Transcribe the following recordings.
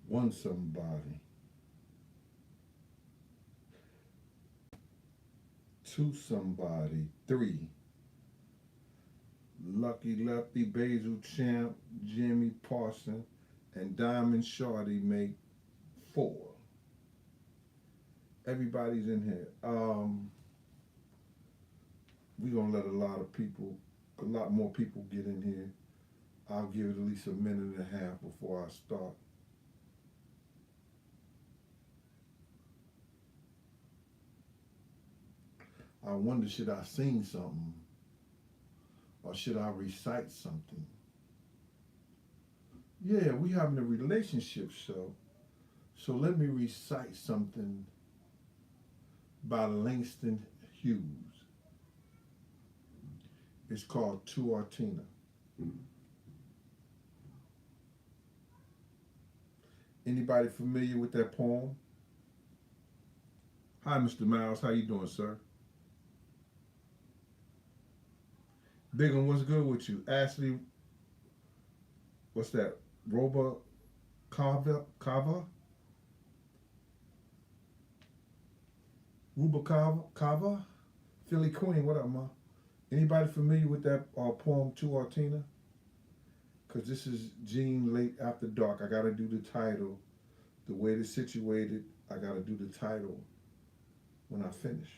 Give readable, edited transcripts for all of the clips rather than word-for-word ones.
One somebody, two somebody, three. Lucky Lefty, Basil Champ, Jimmy Parson, and Diamond Shorty make four. Everybody's in here. We're gonna let a lot more people get in here. I'll give it at least a minute and a half before I start. I wonder, should I sing something or should I recite something? Yeah, we having a relationship show, so let me recite something by Langston Hughes. It's called To Artina. Anybody familiar with that poem? Hi, Mr. Miles. How you doing, sir? Big one, what's good with you? Ashley, what's that? Roba Kava? Ruba Kava? Philly Queen, what up, ma? Anybody familiar with that poem, To Artina? Because this is Gene Late After Dark. I got to do the title. The way it's situated, I got to do the title when I finish.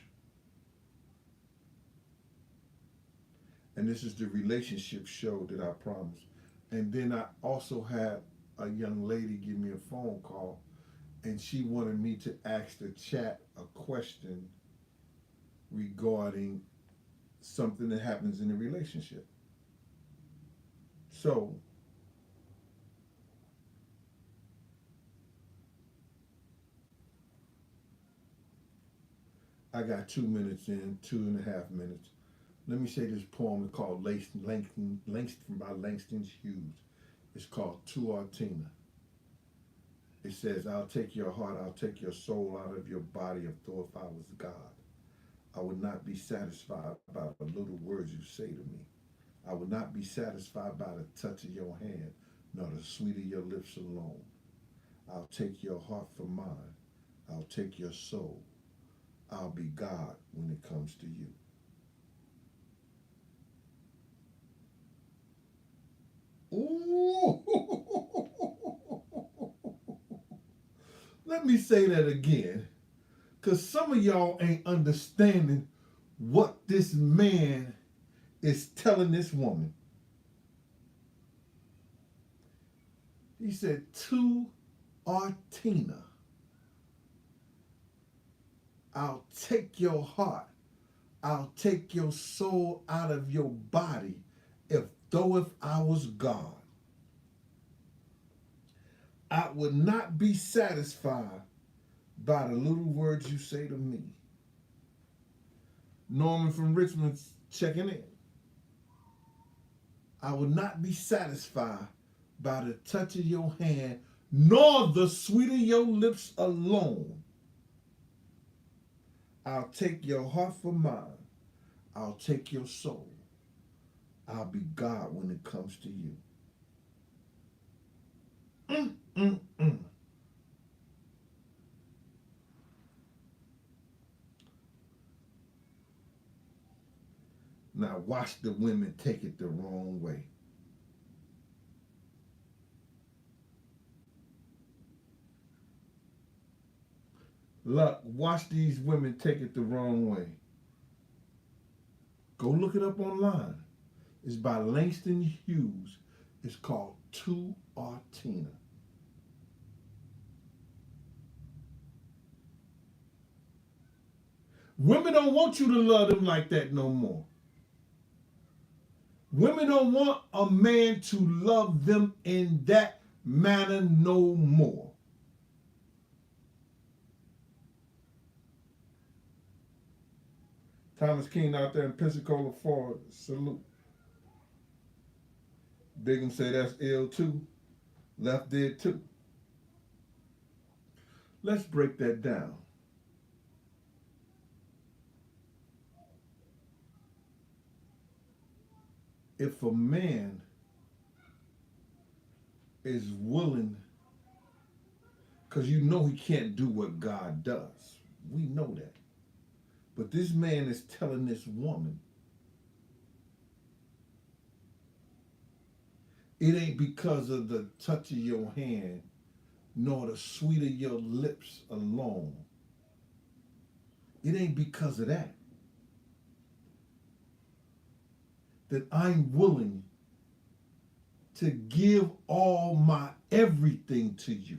And this is the relationship show that I promised. And then I also had a young lady give me a phone call, and she wanted me to ask the chat a question regarding something that happens in a relationship. So, I got 2 minutes in, 2.5 minutes. Let me say this poem is called Langston by Langston Hughes. It's called To Artina. It says, I'll take your heart, I'll take your soul out of your body if though if I was God. I would not be satisfied by the little words you say to me. I would not be satisfied by the touch of your hand, nor the sweet of your lips alone. I'll take your heart for mine. I'll take your soul. I'll be God when it comes to you. Ooh. Let me say that again, because some of y'all ain't understanding what this man is telling this woman. He said, To Artina, I'll take your heart, I'll take your soul out of your body if I was God. I would not be satisfied by the little words you say to me. Norman from Richmond's checking in. I would not be satisfied by the touch of your hand, nor the sweet of your lips alone. I'll take your heart for mine. I'll take your soul. I'll be God when it comes to you. Mm, mm, mm. Now watch the women take it the wrong way. Look, watch these women take it the wrong way. Go look it up online. It's by Langston Hughes. It's called To Artina. Women don't want you to love them like that no more. Women don't want a man to love them in that manner no more. Thomas King out there in Pensacola, Florida. Salute. Bigum say that's ill too. Left did too. Let's break that down. If a man is willing, because you know he can't do what God does. We know that. But this man is telling this woman, it ain't because of the touch of your hand, nor the sweet of your lips alone. It ain't because of that that I'm willing to give all my everything to you.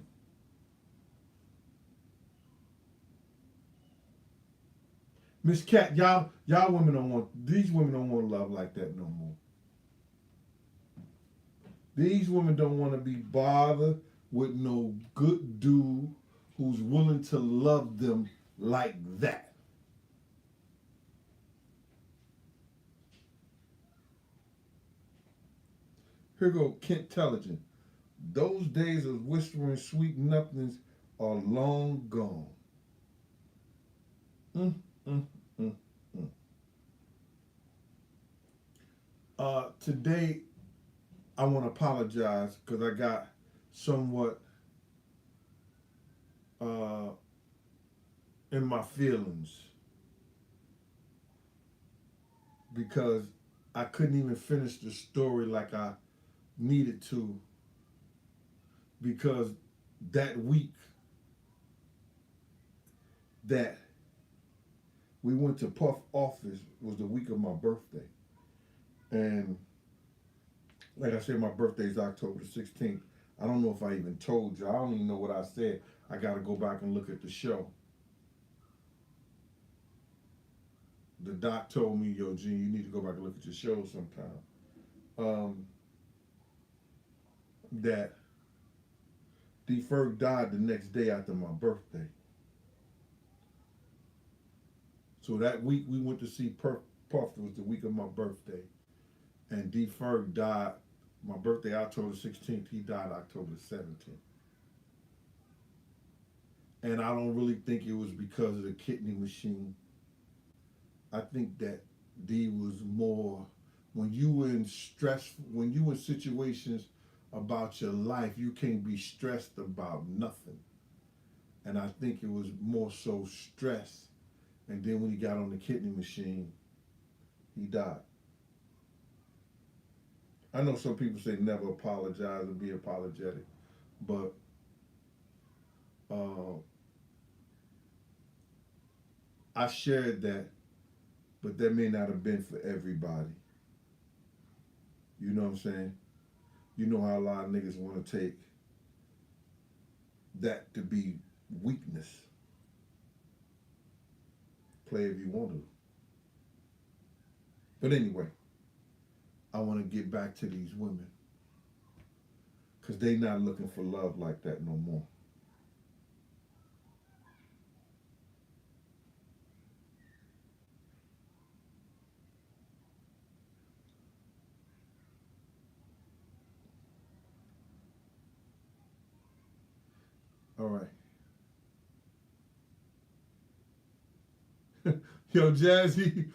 Miss Cat, y'all women don't want, these women don't want love like that no more. These women don't want to be bothered with no good dude who's willing to love them like that. Here go Kent Telligent. Those days of whispering sweet nothings are long gone. Mm, mm, mm, mm. Today, I want to apologize because I got somewhat uh, in my feelings because I couldn't even finish the story like I needed to because that week that we went to Puff office was the week of my birthday. And like I said, my birthday is October the 16th. I don't know if I even told you. I don't even know what I said. I got to go back and look at the show. The doc told me, yo, Gene, you need to go back and look at your show sometime. That D. Ferg died the next day after my birthday. So that week we went to see Puff. It was the week of my birthday. And D. Ferg died my birthday, October 16th. He died October 17th. And I don't really think it was because of the kidney machine. I think that D was more, when you were in stress, when you in situations about your life, you can't be stressed about nothing. And I think it was more so stress. And then when he got on the kidney machine, he died. I know some people say never apologize or be apologetic, but uh, I shared that, but that may not have been for everybody. You know what I'm saying? You know how a lot of niggas want to take that to be weakness. Play if you want to. But anyway, I want to get back to these women because they not looking for love like that no more. All right. Yo, Jazzy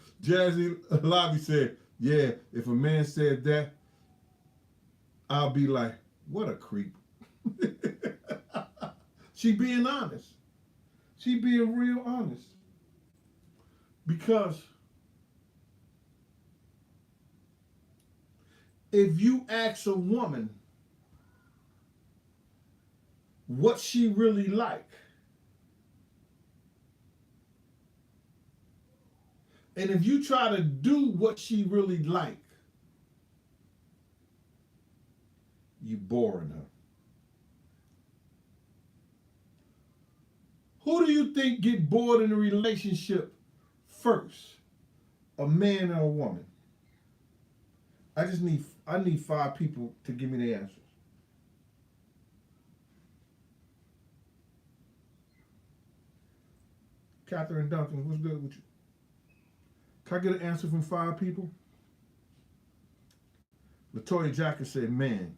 Lobby said, yeah, if a man said that, I'll be like, what a creep. She being honest. She being real honest. Because if you ask a woman what she really like, and if you try to do what she really like, you boring her. Who do you think get bored in a relationship first? A man or a woman? I need 5 people to give me the answers. Catherine Duncan, what's good with you? Can I get an answer from 5 people? Latoya Jackson said, man.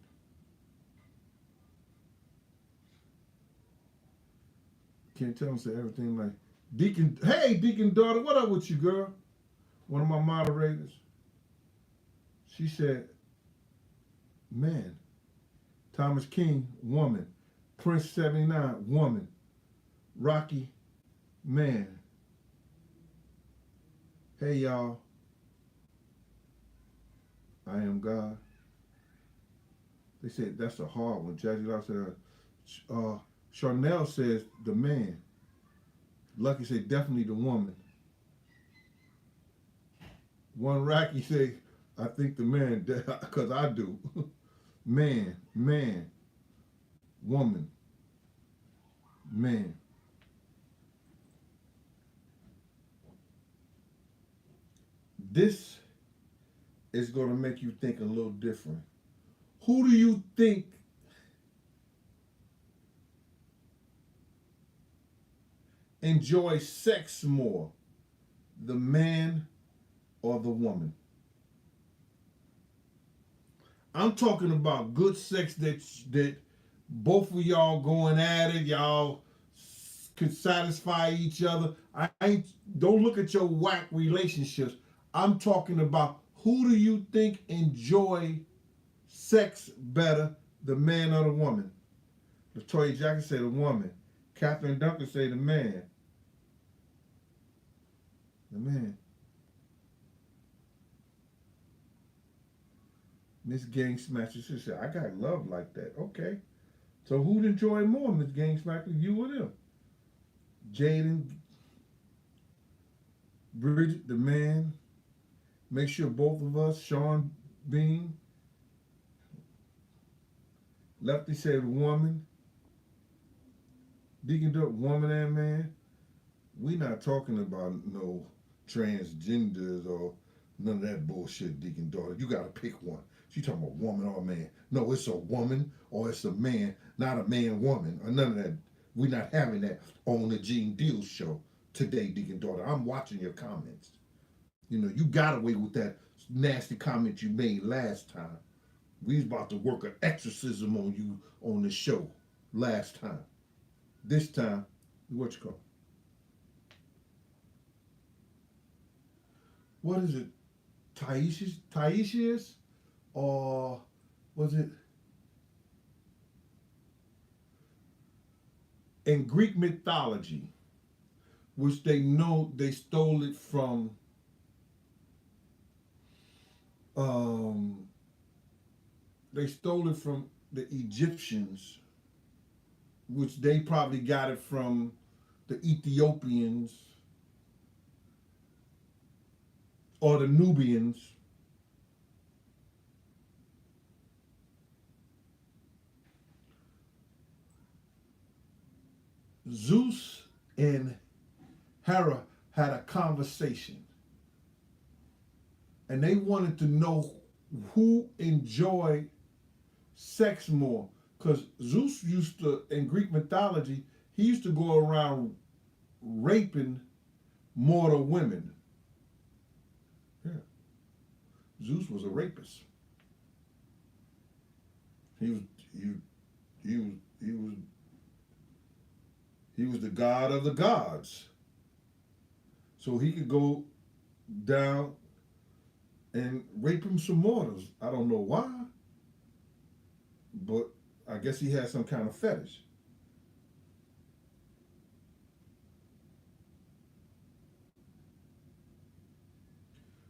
Can't tell him say everything like Deacon. Hey, Deacon daughter, what up with you, girl? One of my moderators. She said, man. Thomas King, woman. Prince 79, woman. Rocky, man. Hey, y'all. I am God. They said that's a hard one. Jazzy Law said, Charnel says the man. Lucky said definitely the woman. One Rocky say, I think the man, because I do. Man, woman, man. This is going to make you think a little different. Who do you think enjoys sex more, the man or the woman? I'm talking about good sex that both of y'all going at it, y'all can satisfy each other. I don't look at your whack relationships. I'm talking about who do you think enjoy sex better, the man or the woman? Latoya Jackson say the woman. Catherine Duncan say the man. The man. Miss Gang Smasher, she said, I got love like that. Okay. So who'd enjoy more, Miss Gang Smasher, you or them? Jaden, Bridget, the man. Make sure both of us, Sean Bean. Lefty said woman. Deacon Duck, woman and man. We not talking about no transgenders or none of that bullshit, Deacon Daughter. You gotta pick one. She talking about woman or man. No, it's a woman or it's a man, not a man-woman or none of that. We not having that on the GeneDealShow today, Deacon Daughter. I'm watching your comments. You know, you got away with that nasty comment you made last time. We was about to work an exorcism on you on the show last time. This time, what you call? What is it? Taishius? Or was it? In Greek mythology, which they know they stole it from the Egyptians, which they probably got it from the Ethiopians or the Nubians. Zeus and Hera had a conversation, and they wanted to know who enjoyed sex more. Because Zeus used to, in Greek mythology, he used to go around raping mortal women. Yeah. Zeus was a rapist. He was the god of the gods. So he could go down and rape him some mortals. I don't know why, but I guess he had some kind of fetish.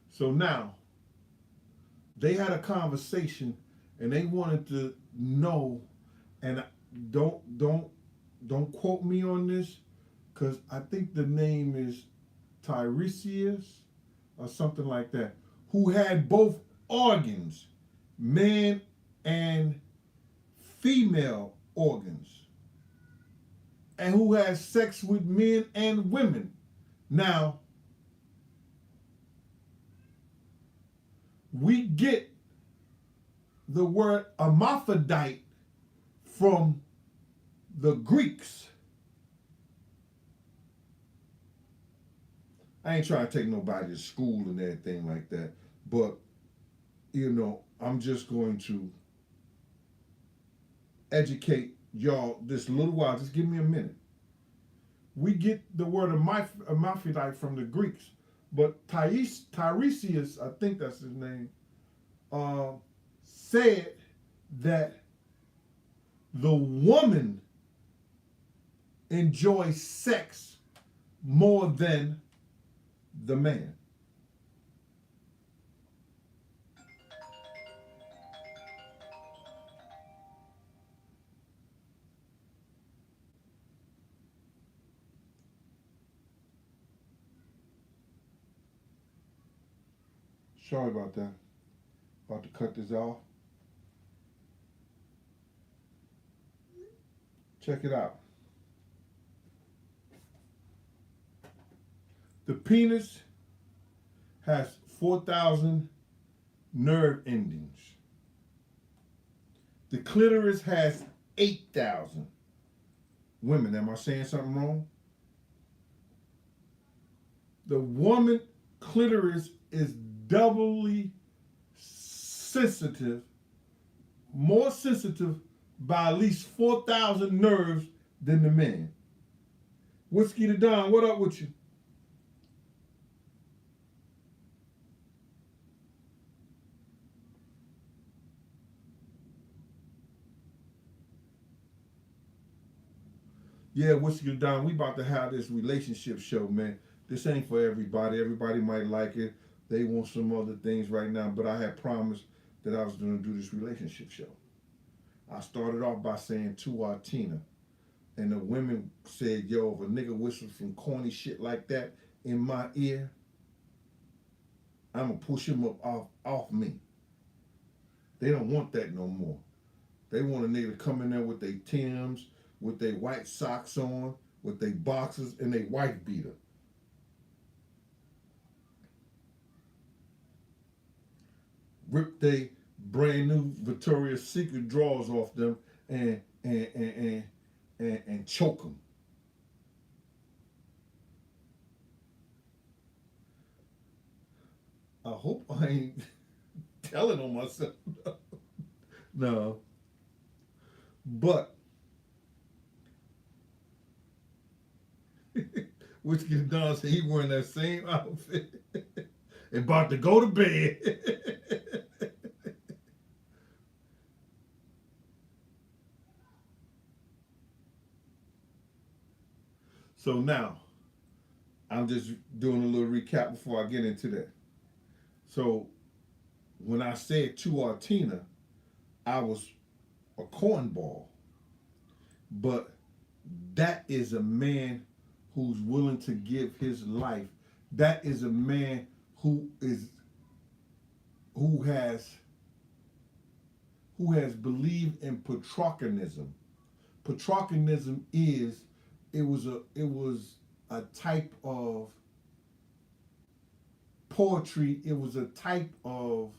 So now they had a conversation and they wanted to know, and don't quote me on this, because I think the name is Tiresias or something like that, who had both organs, man and female organs, and who has sex with men and women. Now, we get the word hermaphrodite from the Greeks. I ain't trying to take nobody to school and everything like that, but I'm just going to educate y'all this little while. Just give me a minute. We get the word Hermaphrodite from the Greeks, but Tiresias, I think that's his name, uh, said that the woman enjoys sex more than the man. Sorry about that. About to cut this off. Check it out. The penis has 4,000 nerve endings. The clitoris has 8,000. Women, am I saying something wrong? The woman clitoris is doubly sensitive, more sensitive by at least 4,000 nerves than the man. Whiskey the Don, what up with you? Yeah, Whiskey the Don, we about to have this relationship show, man. This ain't for everybody. Everybody might like it. They want some other things right now, but I had promised that I was going to do this relationship show. I started off by saying To Artina, and the women said, yo, if a nigga whistles some corny shit like that in my ear, I'm going to push him up off me. They don't want that no more. They want a nigga to come in there with their Timbs, with their white socks on, with their boxers, and their wife beater. Rip their brand new Victoria's Secret drawers off them and choke them. I hope I ain't telling on myself. No. But Whiskey Don said he wearing that same outfit and about to go to bed. So now, I'm just doing a little recap before I get into that. So when I said To Artina, I was a cornball. But that is a man who's willing to give his life. That is a man who who has believed in patrocianism. Patrocianism is it was a type of poetry. It was a type of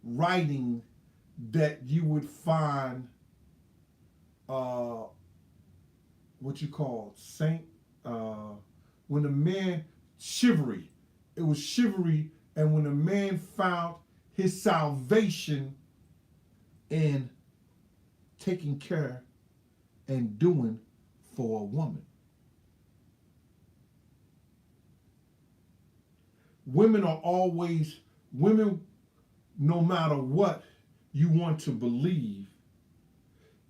writing that you would find what you call saint when a man chivalry. It was chivalry, and when a man found his salvation in taking care and doing for a woman. Women are always women, no matter what you want to believe,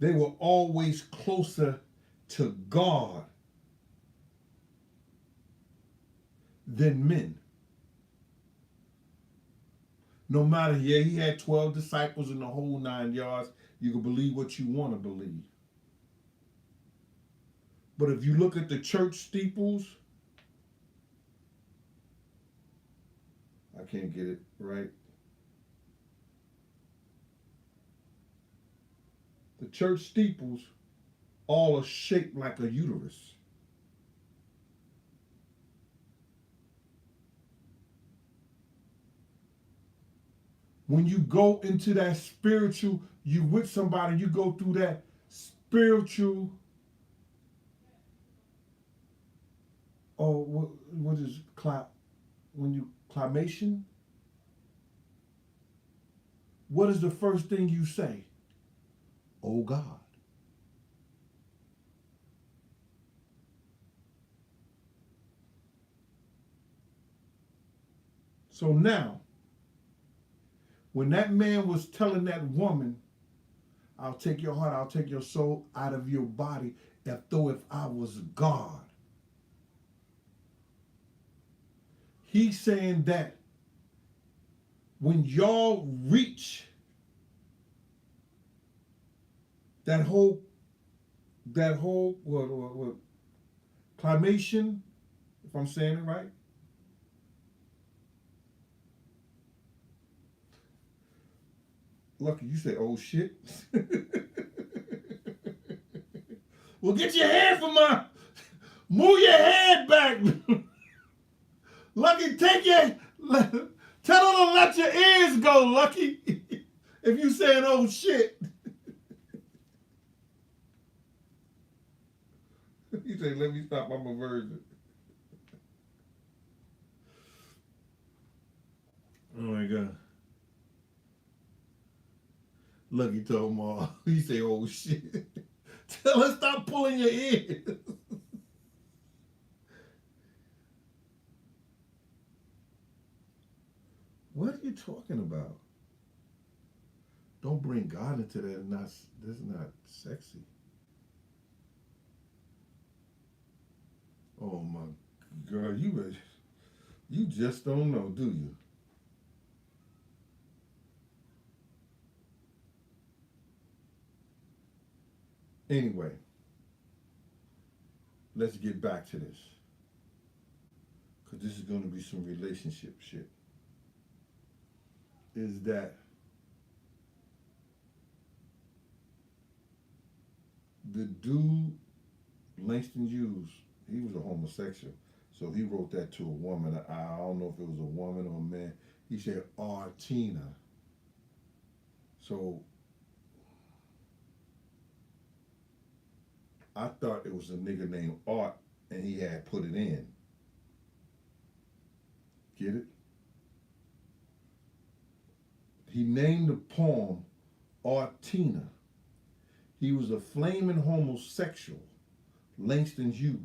they were always closer to God than men. No matter, yeah, he had 12 disciples in the whole 9 yards. You can believe what you want to believe. But if you look at the church steeples, I can't get it right. The church steeples all are shaped like a uterus. When you go into that spiritual, you with somebody, you go through that spiritual or what is when you climation? What is the first thing you say? Oh God. So now, when that man was telling that woman, I'll take your heart, I'll take your soul out of your body, as though if I was God. He's saying that when y'all reach that whole what climation, if I'm saying it right. Lucky you say oh shit. Well, get your head from my. Move your head back. Lucky, take your. Tell her to let your ears go, Lucky. If you saying oh shit. You say, let me stop, I'm a virgin. Oh my God. Lucky told Ma. He say, oh shit. Tell her stop pulling your ears. What are you talking about? Don't bring God into that. That's not sexy. Oh my God, you just don't know, do you? Anyway, let's get back to this. Because this is going to be some relationship shit. Is that the dude, Langston Hughes, he was a homosexual. So he wrote that to a woman. I don't know if it was a woman or a man. He said Artina. So I thought it was a nigga named Art and he had put it in. Get it? He named the poem Artina. He was a flaming homosexual, Langston Hughes.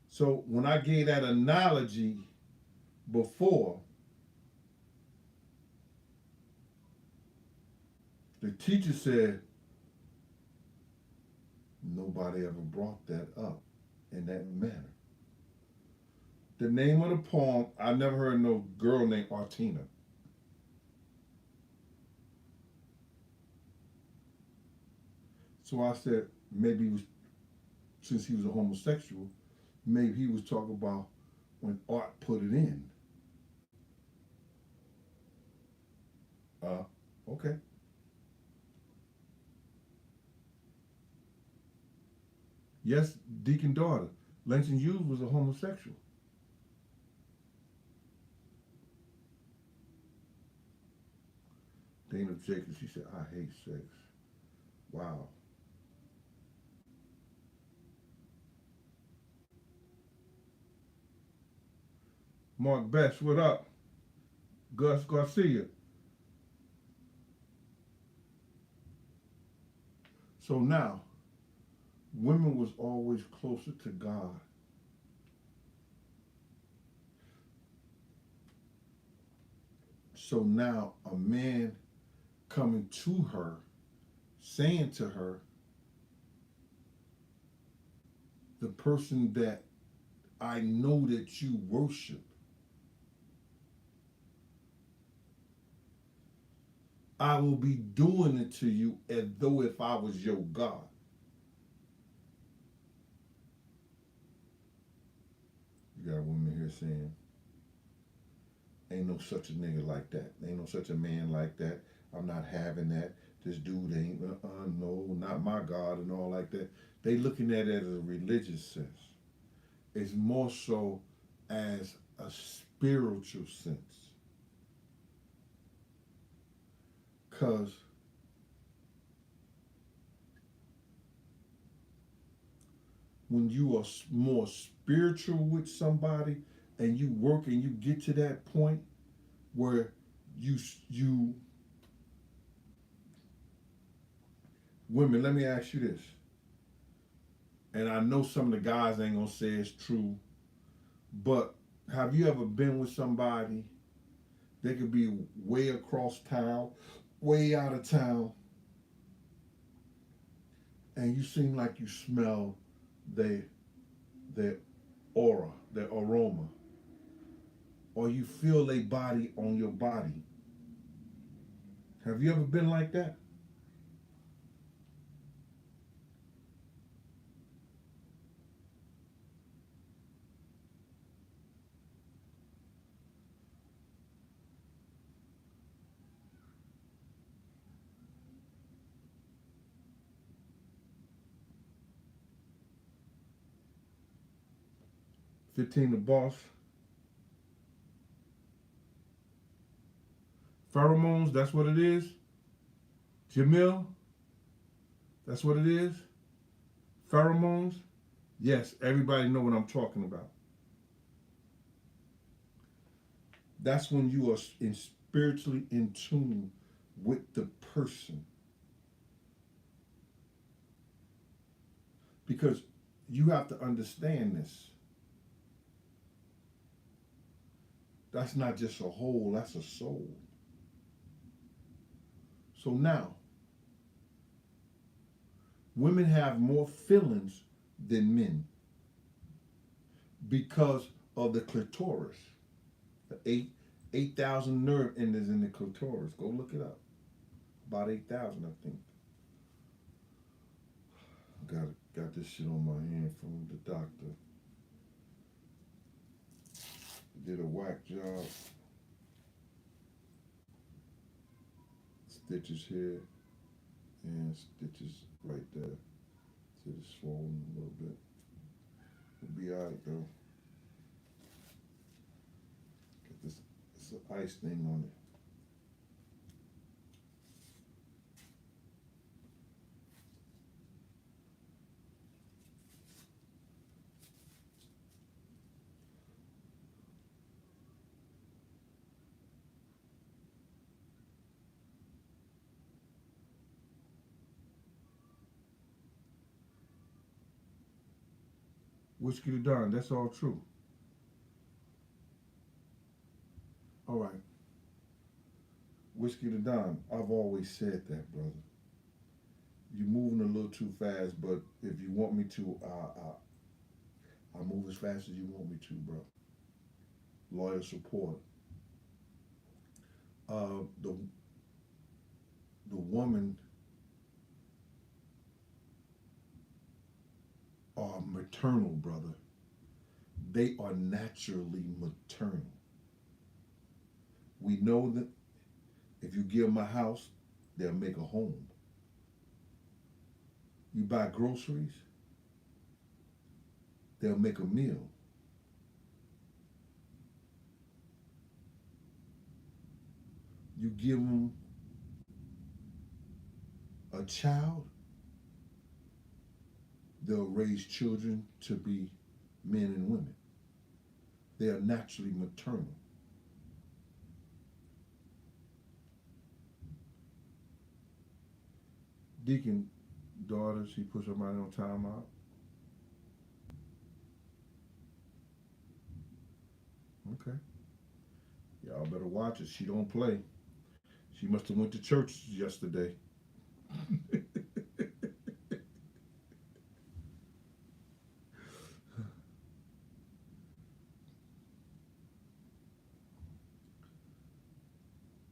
So when I gave that analogy before, the teacher said, nobody ever brought that up in that manner. The name of the poem, I never heard no girl named Artina. So I said, maybe he was, since he was a homosexual, maybe he was talking about when Art put it in. Okay. Yes, Deacon daughter. Langston Hughes was a homosexual. Dana Jacobs, she said, I hate sex. Wow. Mark Best, what up? Gus Garcia. So now, women was always closer to God. So now a man coming to her, saying to her, the person that I know that you worship, I will be doing it to you as though if I was your God. You got women here saying, ain't no such a nigga like that. Ain't no such a man like that. I'm not having that. This dude ain't, no, not my God and all like that. They looking at it as a religious sense. It's more so as a spiritual sense. Because when you are more spiritual with somebody and you work and you get to that point where you women, let me ask you this, and I know some of the guys ain't gonna say it's true, but have you ever been with somebody, they could be way across town, way out of town, and you seem like you smell their their aura, their aroma, or you feel their body on your body? Have you ever been like that? 15 the boss. Pheromones, that's what it is. Jamil, that's what it is. Pheromones. Yes, everybody know what I'm talking about. That's when you are spiritually in tune with the person. Because you have to understand this. That's not just a whole, that's a soul. So now, women have more feelings than men because of the clitoris. The 8,000 nerve endings in the clitoris. Go look it up. About 8,000, I think. Got this shit on my hand from the doctor. Did a whack job. Stitches here and stitches right there. See, it's swollen a little bit. It'll be alright though. Got this, it's an ice thing on it. Whiskey to Don, that's all true. All right. Whiskey to Don, I've always said that, brother. You're moving a little too fast, but if you want me to, I'll move as fast as you want me to, bro. Loyal support. The woman are maternal, brother. They are naturally maternal. We know that if you give them a house, they'll make a home. You buy groceries, they'll make a meal. You give them a child, they'll raise children to be men and women. They are naturally maternal. Deacon daughter, she put somebody on timeout. Okay. Y'all better watch it. She don't play. She must have went to church yesterday.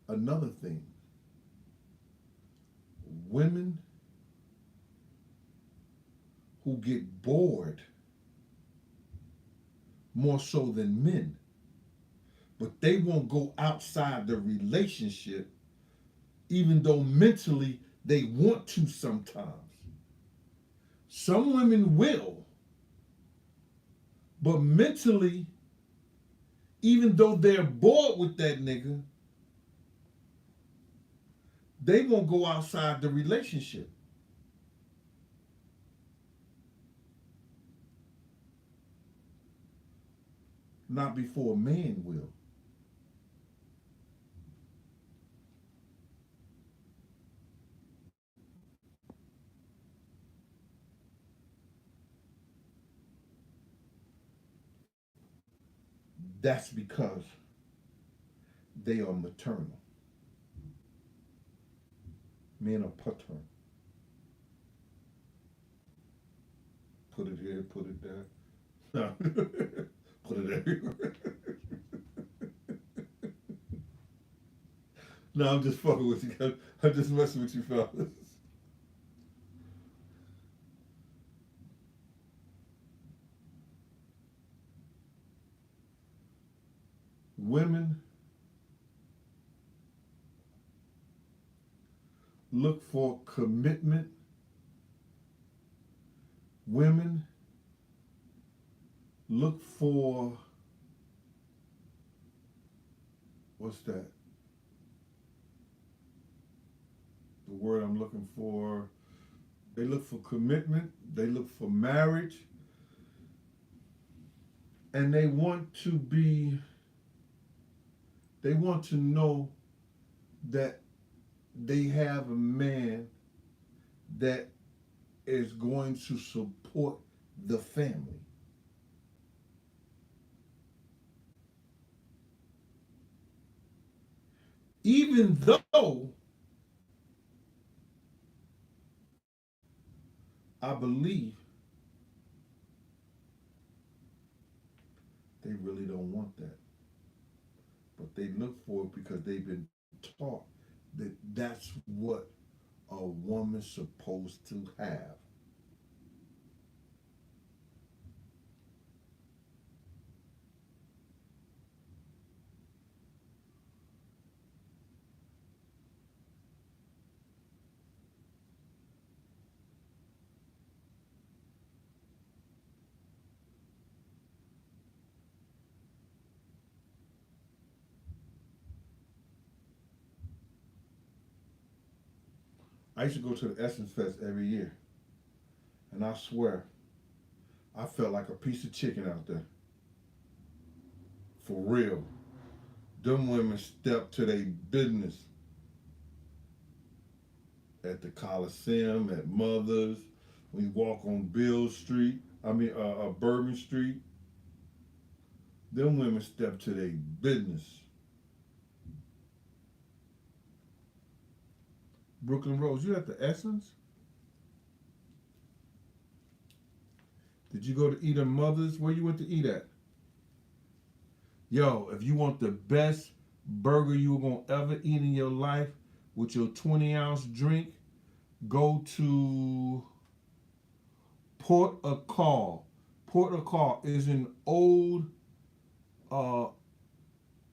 Another thing, women who get bored more so than men, but they won't go outside the relationship even though mentally they want to sometimes. Some women will, but mentally, even though they're bored with that nigga, they won't go outside the relationship. not before a man will. That's because they are maternal. Men are paternal. Put it here, put it there. No. Put it everywhere. No, I'm just fucking with you. I'm just messing with you, fellas. Women look for commitment. Women look for, what's that? The word I'm looking for. They look for commitment. They look for marriage. And they want to know that they have a man that is going to support the family. Even though I believe they really don't want that, but they look for it because they've been taught that that's what a woman's supposed to have. I used to go to the Essence Fest every year, and I swear, I felt like a piece of chicken out there. For real. Them women stepped to their business at the Coliseum, at Mother's, when you walk on Bill Street, Bourbon Street. Them women stepped to their business. Brooklyn Rose, you at the Essence? Did you go to eat at Mother's? Where you went to eat at? Yo, if you want the best burger you were going to ever eat in your life with your 20-ounce drink, go to Port a Call. Port a Call is in uh,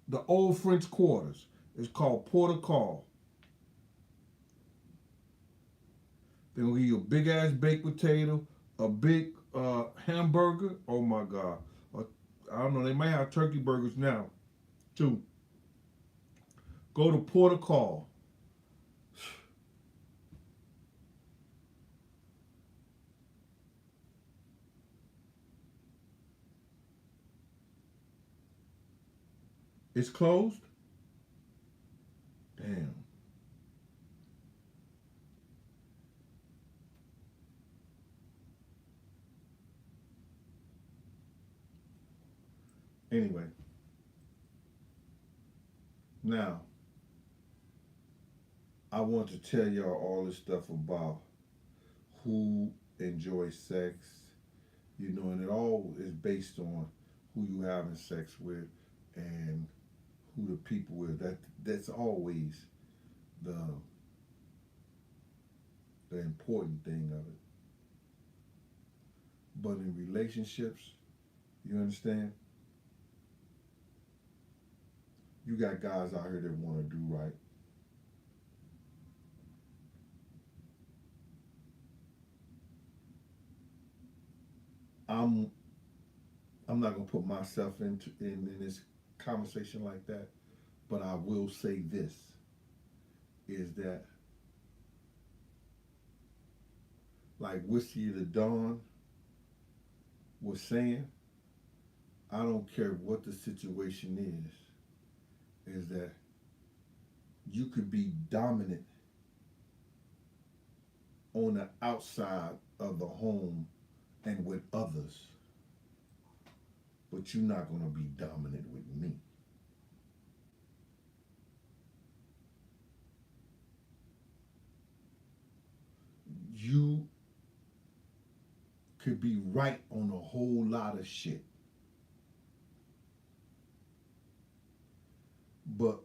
the old French Quarters. It's called Port a Call. They're going to give you a big ass baked potato, a big hamburger. Oh my God. I don't know, they might have turkey burgers now too. Go to Port a Call. It's closed? Damn. Anyway, now I want to tell y'all all this stuff about who enjoys sex, and it all is based on who you having sex with and who the people with. That's always the the important thing of it. But in relationships, you understand, you got guys out here that want to do right. I'm I'm not gonna put myself in this conversation like that, but I will say this is that, like Whiskey the Dawn was saying, I don't care what the situation is that you could be dominant on the outside of the home and with others, but you're not going to be dominant with me. You could be right on a whole lot of shit, but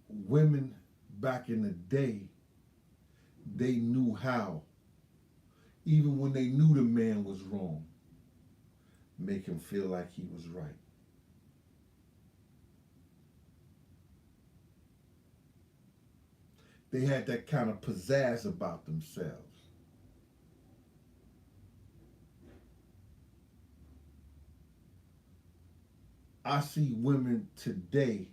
women back in the day, they knew how, even when they knew the man was wrong, make him feel like he was right. They had that kind of pizzazz about themselves. I see women today,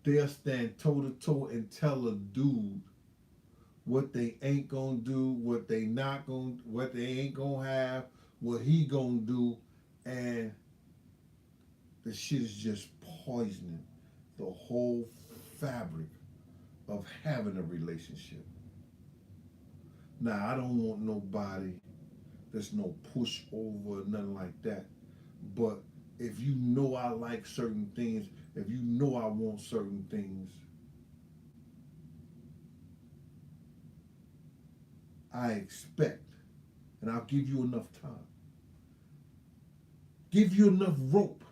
they'll stand toe to toe and tell a dude what they ain't gonna do, what they not gonna, what they ain't gonna have, what he gonna do, and the shit is just poisoning the whole fabric of having a relationship. Now, I don't want nobody that's no pushover, nothing like that. But if you know I like certain things, if you know I want certain things, I expect, and I'll give you enough time, give you enough rope,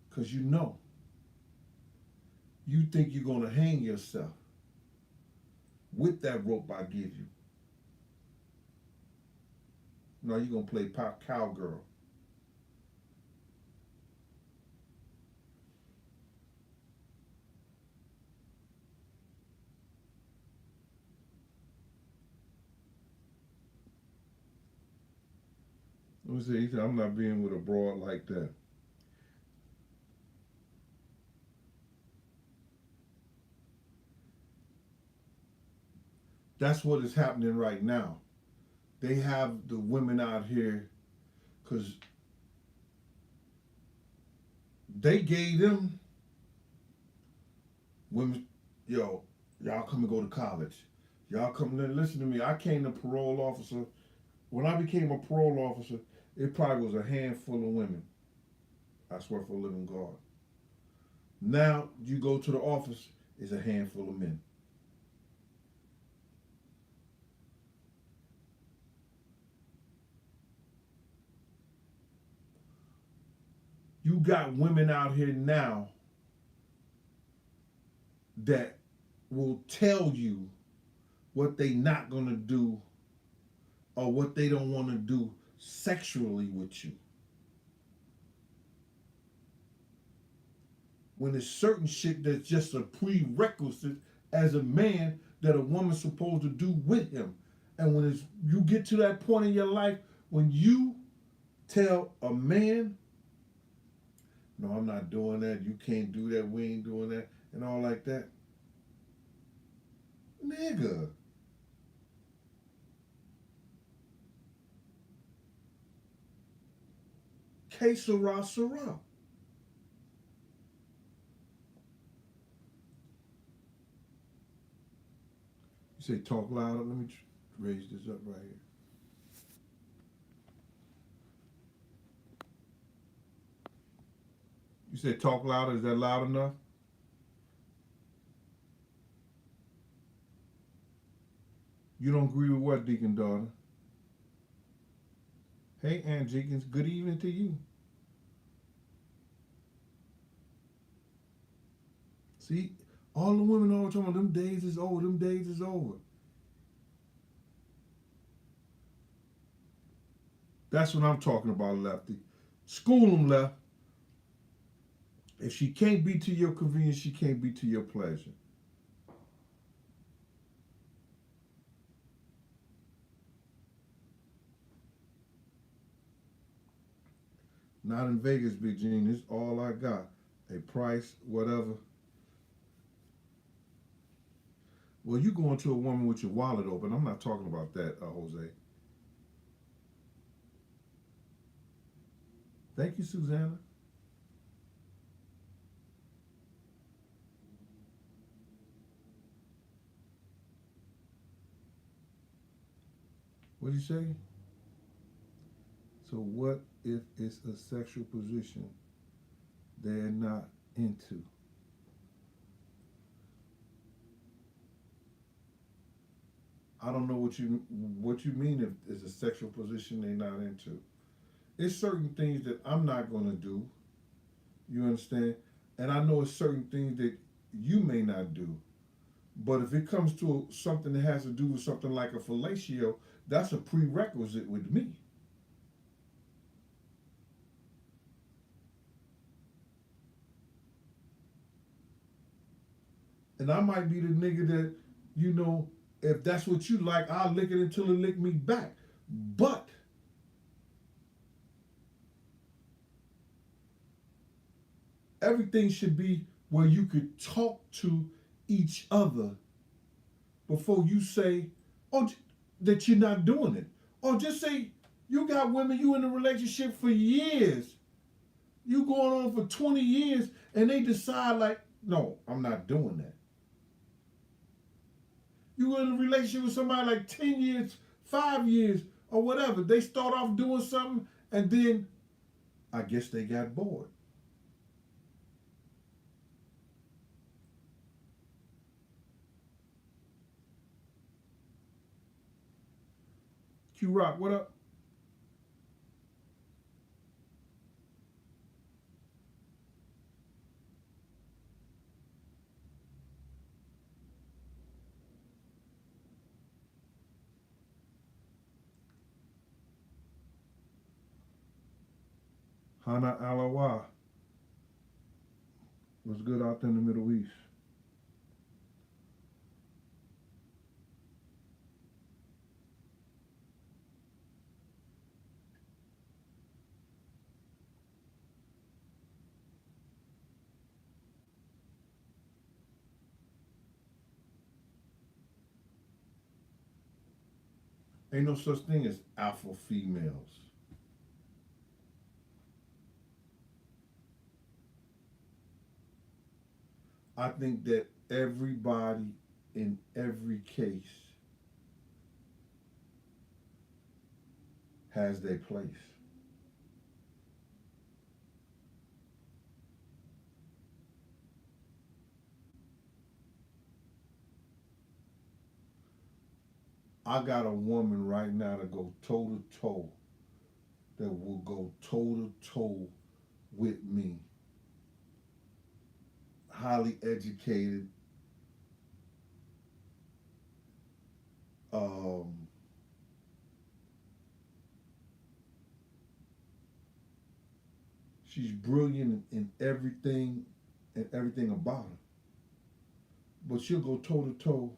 because you think you're going to hang yourself with that rope I give you. No, you're going to play pop cowgirl. Let me say, he said, I'm not being with a broad like that. That's what is happening right now. They have the women out here because they gave them women, yo, y'all come and go to college. Y'all come and listen to me. I came to parole officer. When I became a parole officer, it probably was a handful of women. I swear for a living God. Now you go to the office, it's a handful of men. You got women out here now that will tell you what they not gonna do or what they don't want to do sexually with you. When there's certain shit that's just a prerequisite as a man that a woman's supposed to do with him. And when you get to that point in your life when you tell a man, no, I'm not doing that, you can't do that, we ain't doing that, and all like that. Nigga. Que sera, sera. You say talk louder. Let me raise this up right here. You said talk louder. Is that loud enough? You don't agree with what, Deacon Daughter? Hey, Aunt Jenkins. Good evening to you. See, all the women always talking about them days is over. Them days is over. That's what I'm talking about, Lefty. School them, Left. If she can't be to your convenience, she can't be to your pleasure. Not in Vegas, Big Gene. This is all I got. A price, whatever. Well, you going to a woman with your wallet open. I'm not talking about that, Jose. Thank you, Susanna. What did you say? So what if it's a sexual position they're not into? I don't know what you mean if it's a sexual position they're not into. It's certain things that I'm not gonna do. You understand? And I know it's certain things that you may not do. But if it comes to something that has to do with something like a fellatio, that's a prerequisite with me. And I might be the nigga that, you know, if that's what you like, I'll lick it until it lick me back. But everything should be where you could talk to each other before you say, oh, that you're not doing it. Or just say, you got women, you in a relationship for years. You going on for 20 years and they decide like, no, I'm not doing that. You in a relationship with somebody like 10 years, 5 years, or whatever. They start off doing something and then I guess they got bored. Q Rock, what up? Hana Alawa. What's good out there in the Middle East? Ain't no such thing as alpha females. I think that everybody in every case has their place. I got a woman right now to go toe to toe, that will go toe to toe with me. Highly educated, um, she's brilliant in everything and everything about her. But she'll go toe to toe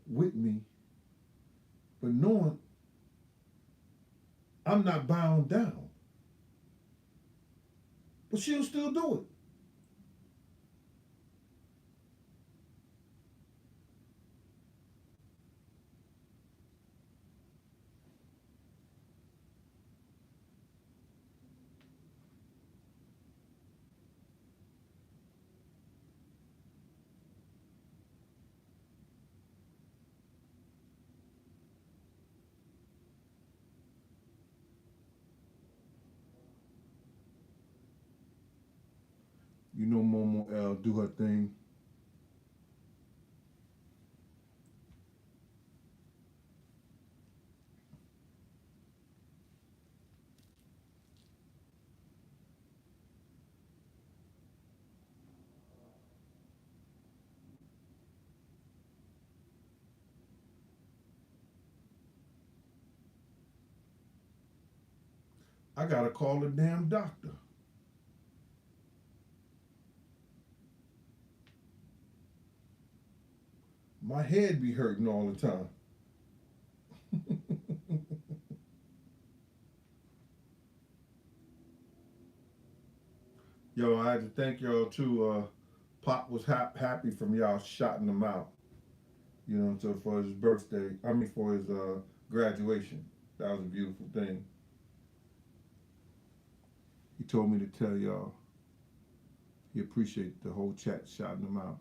with me, but knowing I'm not bound down. But she'll still do it. You know, Momo L do her thing. I gotta call the damn doctor. My head be hurting all the time. Yo, I had to thank y'all too. Pop was happy from y'all shouting him out. You know, so for his birthday, I mean for his graduation, that was a beautiful thing. He told me to tell y'all he appreciated the whole chat shouting him out.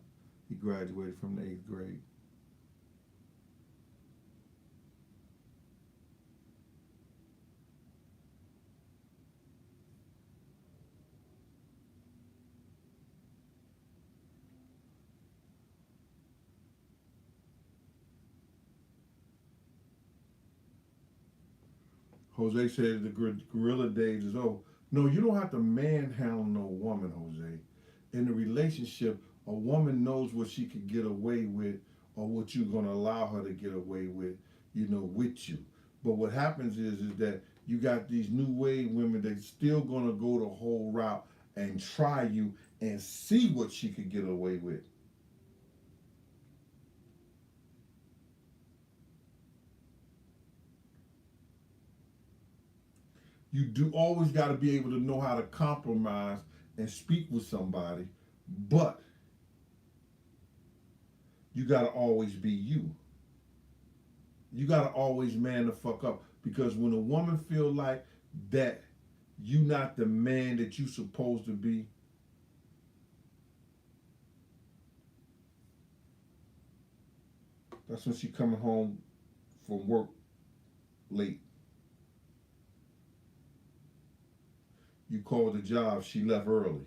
He graduated from the 8th grade. Jose said the gorilla days is over. No, you don't have to manhandle no woman, Jose. In a relationship, a woman knows what she could get away with or what you're going to allow her to get away with, you know, with you. But what happens is that you got these new wave women that still going to go the whole route and try you and see what she could get away with. You do always got to be able to know how to compromise and speak with somebody, but you got to always be you. You got to always man the fuck up because when a woman feel like that you not the man that you supposed to be, that's when she coming home from work late. You called the job, she left early.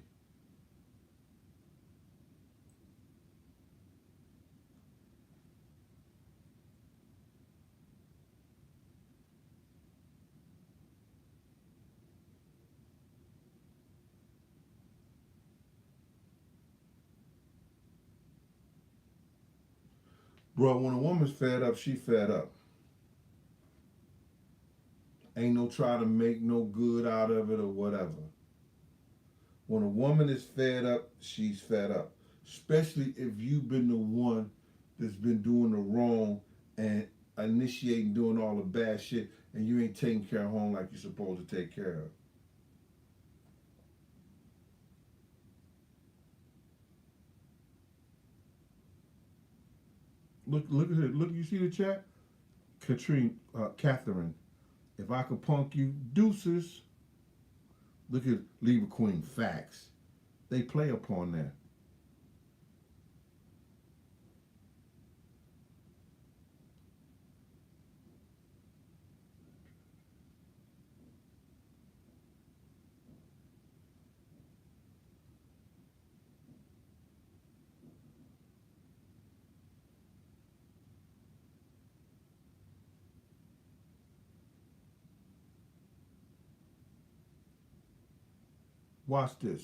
Bro, when a woman's fed up, she fed up. Ain't no try to make no good out of it or whatever. When a woman is fed up, she's fed up. Especially if you've been the one that's been doing the wrong and initiating doing all the bad shit and you ain't taking care of home like you're supposed to take care of. Look at it. Look, you see the chat? Catherine, if I could punk you, deuces. Look at Libra Queen, facts. They play upon that. Watch this.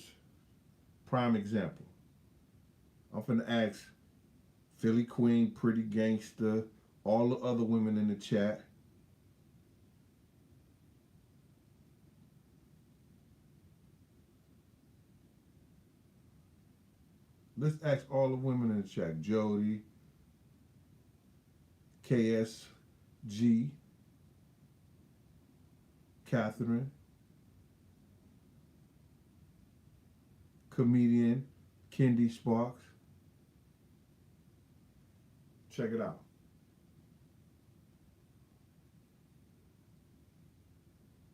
Prime example. I'm finna ask Philly Queen, Pretty Gangster, all the other women in the chat. Let's ask all the women in the chat. Jody, KSG, Catherine, comedian Kendi Sparks. Check it out.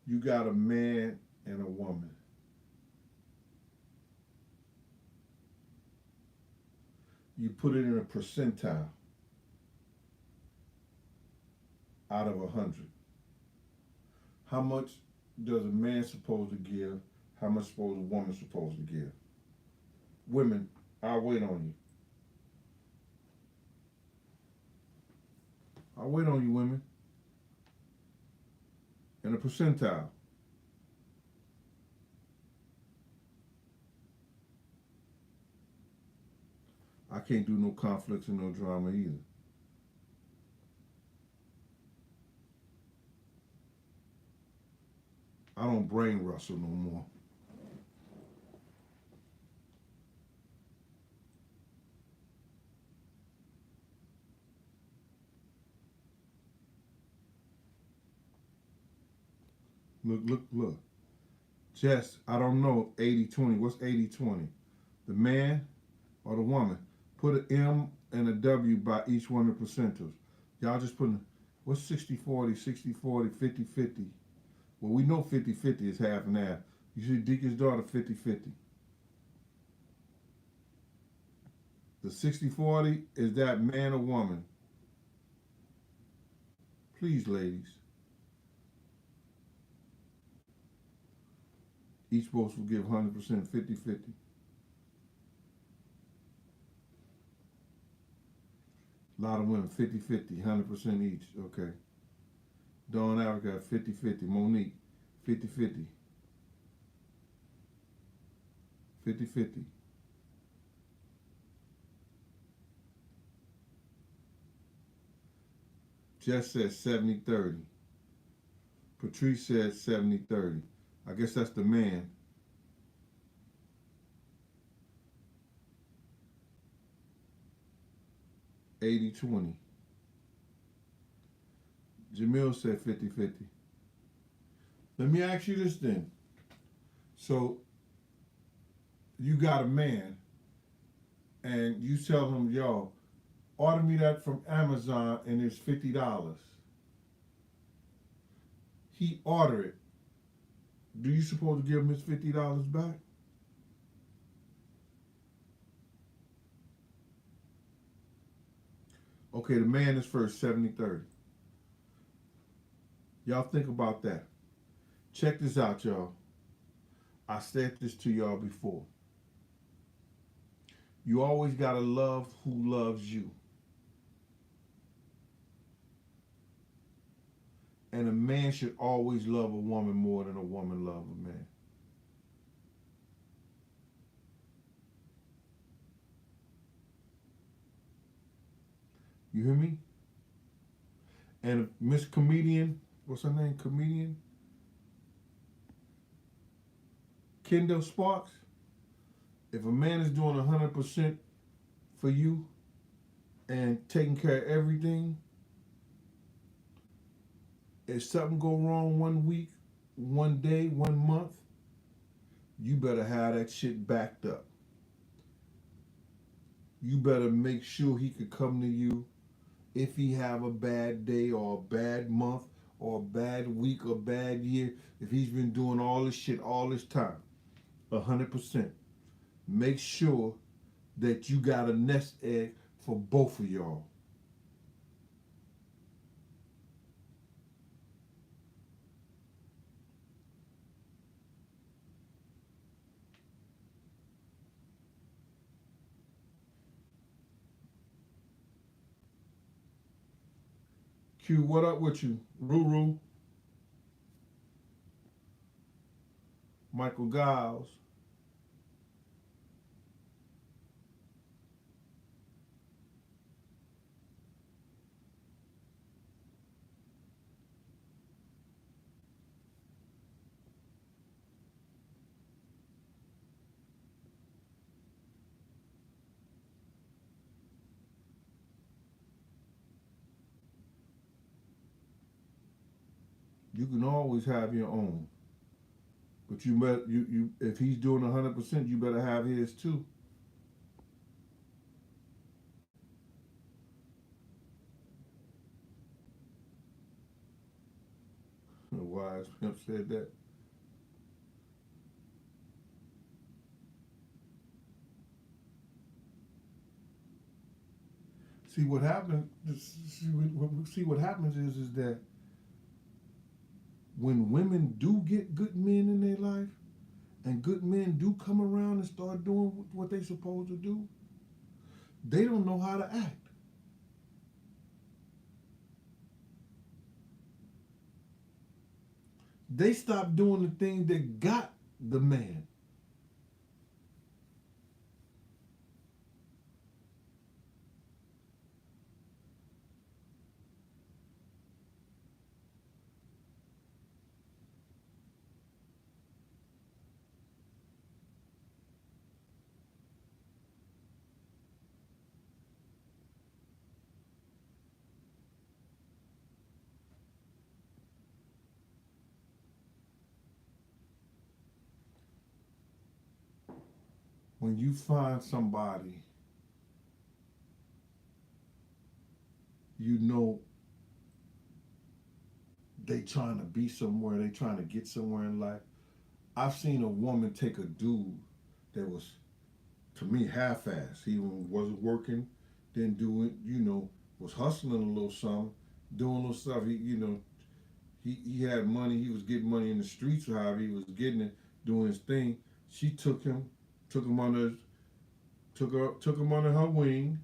You got a man and a woman. You put it in a percentile out of 100. How much does a man supposed to give? How much supposed a woman supposed to give? Women, I'll wait on you. I'll wait on you, women. In a percentile. I can't do no conflicts and no drama either. I don't brain rustle no more. Look. Jess, I don't know 80-20. What's 80-20? The man or the woman. Put an M and a W by each one of the percentiles. Y'all just putting, what's 60-40, 60-40, 50-50? Well, we know 50-50 is half and half. You see Deacon's daughter 50-50. The 60-40 is that man or woman. Please, ladies. Each supposed to give 100%, 50-50. A lot of women, 50-50, 100% each. Okay. Dawn Africa, 50-50. Monique, 50-50. 50-50. Jess said 70-30. Patrice said 70-30. I guess that's the man. $80-20. Jamil said 50-50. Let me ask you this then. So you got a man and you tell him, yo, order me that from Amazon and it's $50. He order it. Do you supposed to give him his $50 back? Okay, the man is first, 70-30. Y'all think about that. Check this out, y'all. I said this to y'all before. You always gotta love who loves you. And a man should always love a woman more than a woman love a man. You hear me? And Miss Comedian, what's her name? Comedian? Kendall Sparks. If a man is doing 100% for you and taking care of everything, if something go wrong 1 week, 1 day, 1 month, you better have that shit backed up. You better make sure he could come to you if he have a bad day or a bad month or a bad week or bad year. If he's been doing all this shit all this time, 100%. Make sure that you got a nest egg for both of y'all. Q, what up with you? Ruru, Michael Giles. You can always have your own. But you if he's doing 100%, you better have his too. Wise pimp said that. See what happens. See what happens is that when women do get good men in their life, and good men do come around and start doing what they supposed to do, they don't know how to act. They stop doing the thing that got the man. When you find somebody you know they trying to be somewhere, they trying to get somewhere in life. I've seen a woman take a dude that was, to me, half-assed. He wasn't working, didn't do it, was hustling a little something, doing a little stuff. He had money, he was getting money in the streets, or however he was getting it, doing his thing. She took him under, took him under her wing,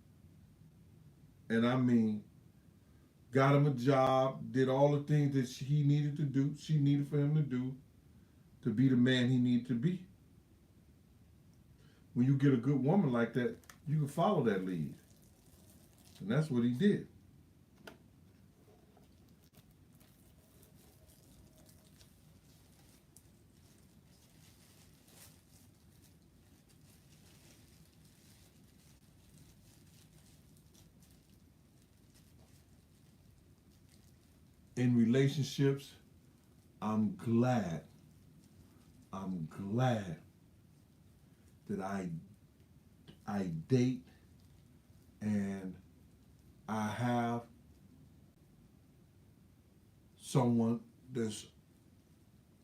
and I mean, got him a job, did all the things that he needed to do, she needed for him to be the man he needed to be. When you get a good woman like that, you can follow that lead. And that's what he did. In relationships, I'm glad, I'm glad that I date and I have someone that's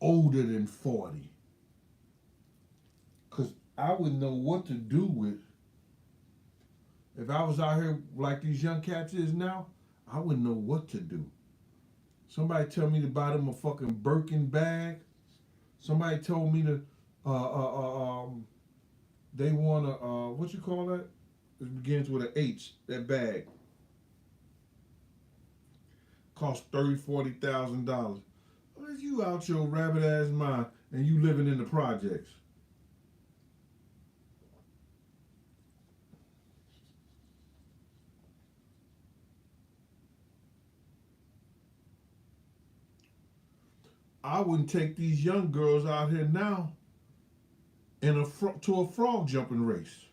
older than 40. Because I wouldn't know what to do with, if I was out here like these young cats is now, I wouldn't know what to do. Somebody tell me to buy them a fucking Birkin bag. Somebody told me to, they want a, what you call that? It begins with an H, that bag. Cost $30,000, $40,000. Well, you out your rabbit ass mind and you living in the projects. I wouldn't take these young girls out here now to a frog jumping race.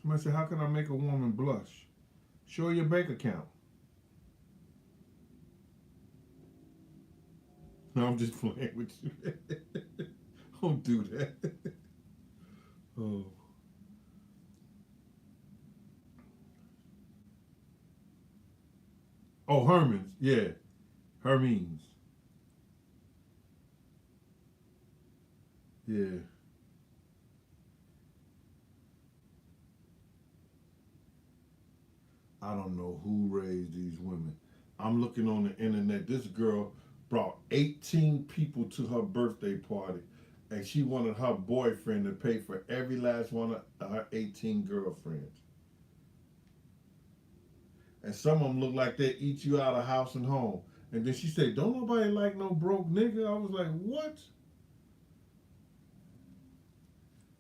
Somebody said, how can I make a woman blush? Show your bank account. No, I'm just playing with you. Don't do that. Oh. Oh, Herman's. Yeah. Hermes. Yeah. I don't know who raised these women. I'm looking on the internet. This girl brought 18 people to her birthday party, and she wanted her boyfriend to pay for every last one of her 18 girlfriends. And some of them look like they eat you out of house and home. And then she said, don't nobody like no broke nigga. I was like, what?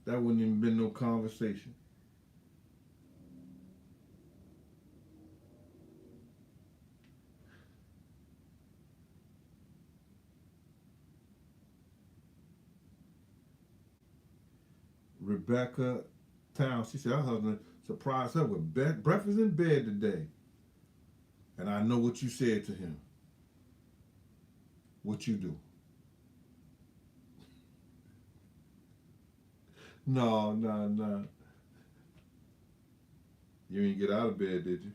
That wouldn't even been no conversation. Rebecca Town, she said her husband surprised her with breakfast in bed today. And I know what you said to him. What you do? No, no, no. You didn't get out of bed, did you?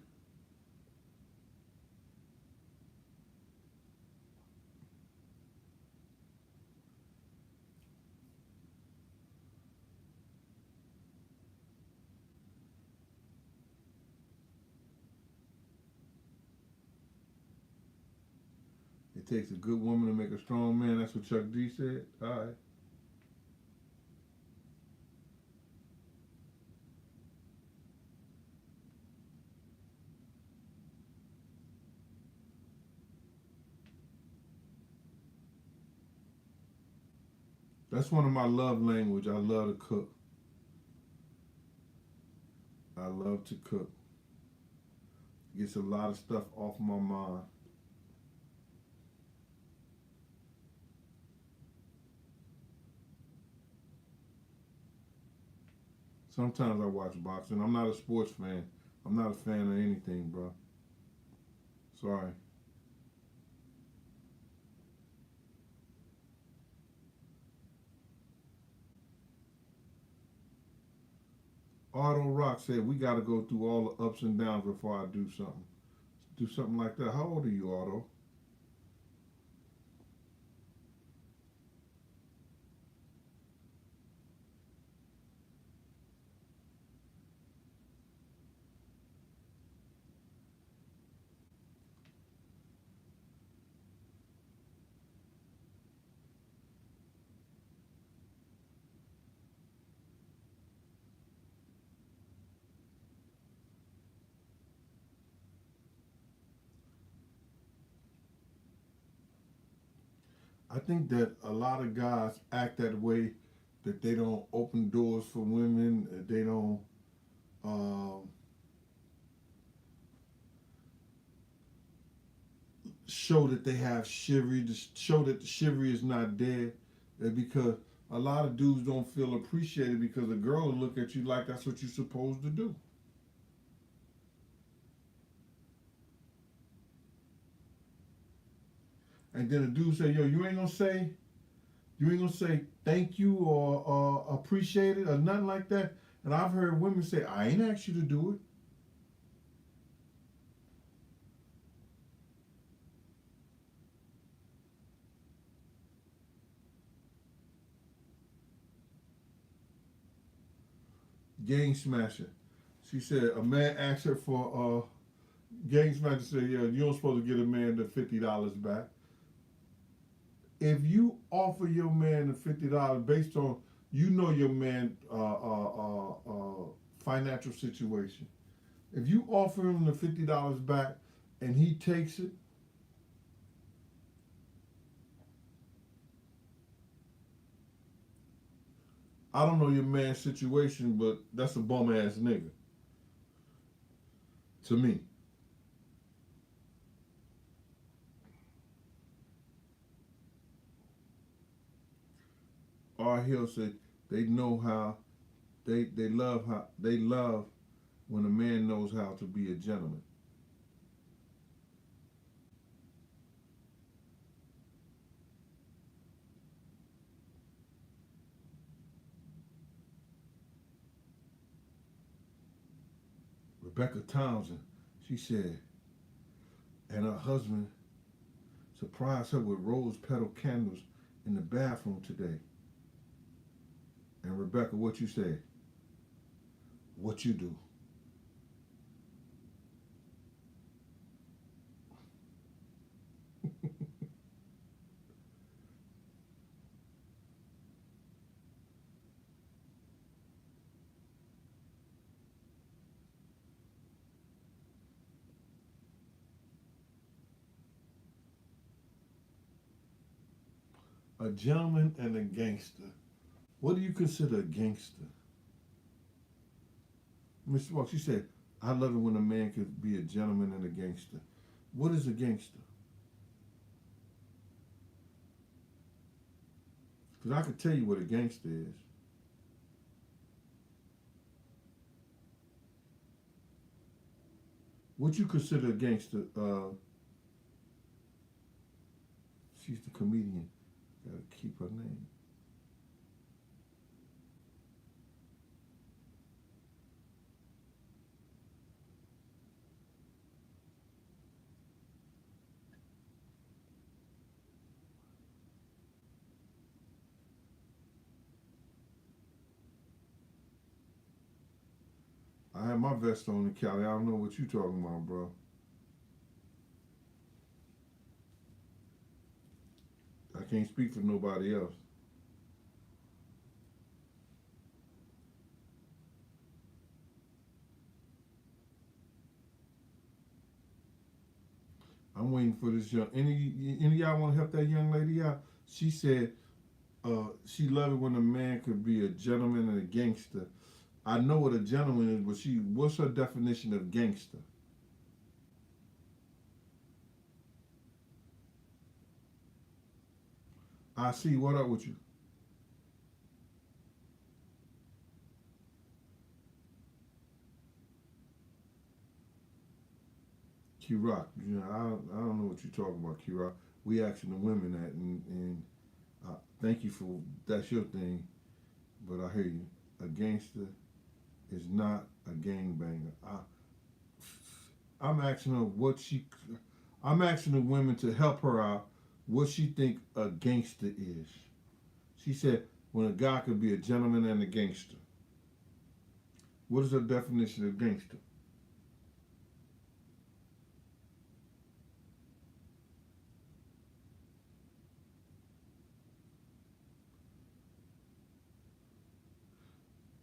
It takes a good woman to make a strong man. That's what Chuck D said. All right. That's one of my love language. I love to cook. I love to cook. Gets a lot of stuff off my mind. Sometimes I watch boxing. I'm not a sports fan. I'm not a fan of anything, bro. Sorry. Auto Rock said, we got to go through all the ups and downs before I do something. Do something like that. How old are you, Auto? I think that a lot of guys act that way, that they don't open doors for women. They don't um, show that they have chivalry, to show that the chivalry is not there. Because a lot of dudes don't feel appreciated because a girl will look at you like that's what you're supposed to do. And then a dude say, yo, you ain't gonna say thank you or appreciate it or nothing like that. And I've heard women say, I ain't asked you to do it. Gang smasher. She said a man asked her for gang smasher said, yeah, you don't supposed to get a man the $50 back. If you offer your man the $50 based on your man financial situation, if you offer him the $50 back and he takes it, I don't know your man's situation, but that's a bum ass nigga to me. R. Hill said they know how they love when a man knows how to be a gentleman. Rebecca Townsend, she said, and her husband surprised her with rose petal candles in the bathroom today. And Rebecca, what you say? What you do? A gentleman and a gangster. What do you consider a gangster? Mr. Walks, she said, I love it when a man could be a gentleman and a gangster. What is a gangster? Because I could tell you what a gangster is. What you consider a gangster? She's the comedian. Gotta keep her name. I have my vest on in Cali. I don't know what you talking about, bro. I can't speak for nobody else. I'm waiting for this young. Any of y'all want to help that young lady out? She said she loved it when a man could be a gentleman and a gangster. I know what a gentleman is, but what's her definition of gangster? I see. What up with you, Q Rock? You know, I don't know what you're talking about, Q Rock. We asking the women that, and thank you for that's your thing, but I hear you. A gangster is not a gangbanger. I'm asking her what she. I'm asking the women to help her out. What she think a gangster is. She said when a guy could be a gentleman and a gangster. What is her definition of gangster?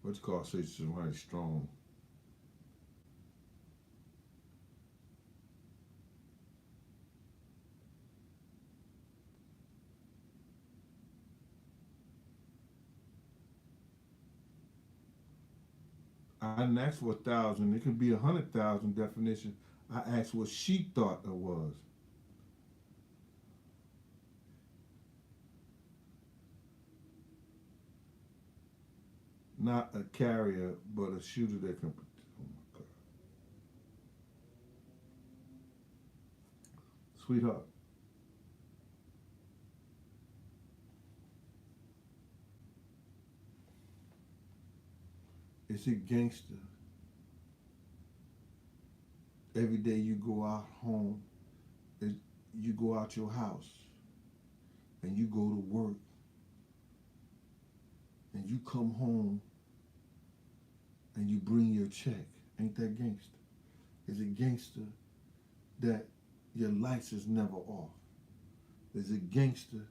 What's called say somebody strong. I didn't ask for 1,000. It could be 100,000 definition. I asked what she thought it was. Not a carrier, but a shooter that can. Oh my God, sweetheart, is it gangster? Every day you go out home, it, you go out your house, and you go to work, and you come home, and you bring your check. Ain't that gangster? Is it gangster that your lights is never off? Is it gangster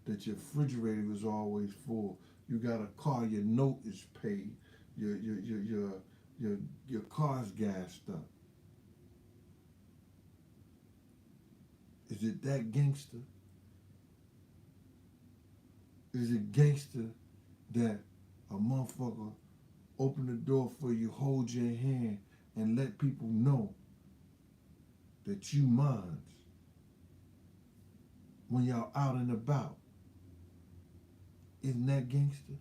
that your refrigerator is always full? You got a car, your note is paid, your your your your your, your car's gassed up. Is it that gangster? Is it gangster that a motherfucker open the door for you, hold your hand, and let people know that you minds when y'all out and about? Isn't that gangster?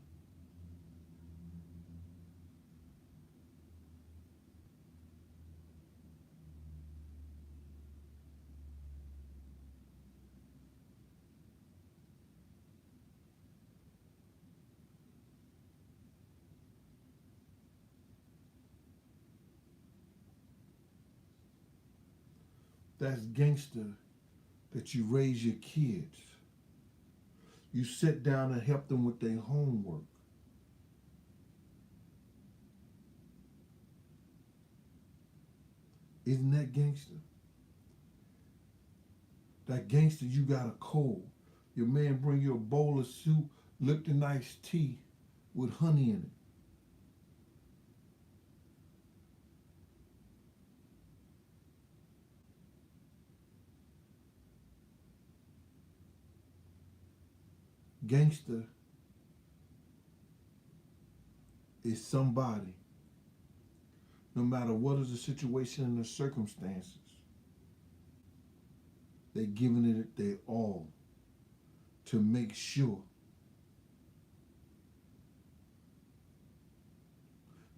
That's gangster that you raise your kids. You sit down and help them with their homework. Isn't that gangster? That gangster, you got a cold. Your man bring you a bowl of soup, Lipton iced tea with honey in it. Gangster is somebody, no matter what is the situation and the circumstances, they giving it their all to make sure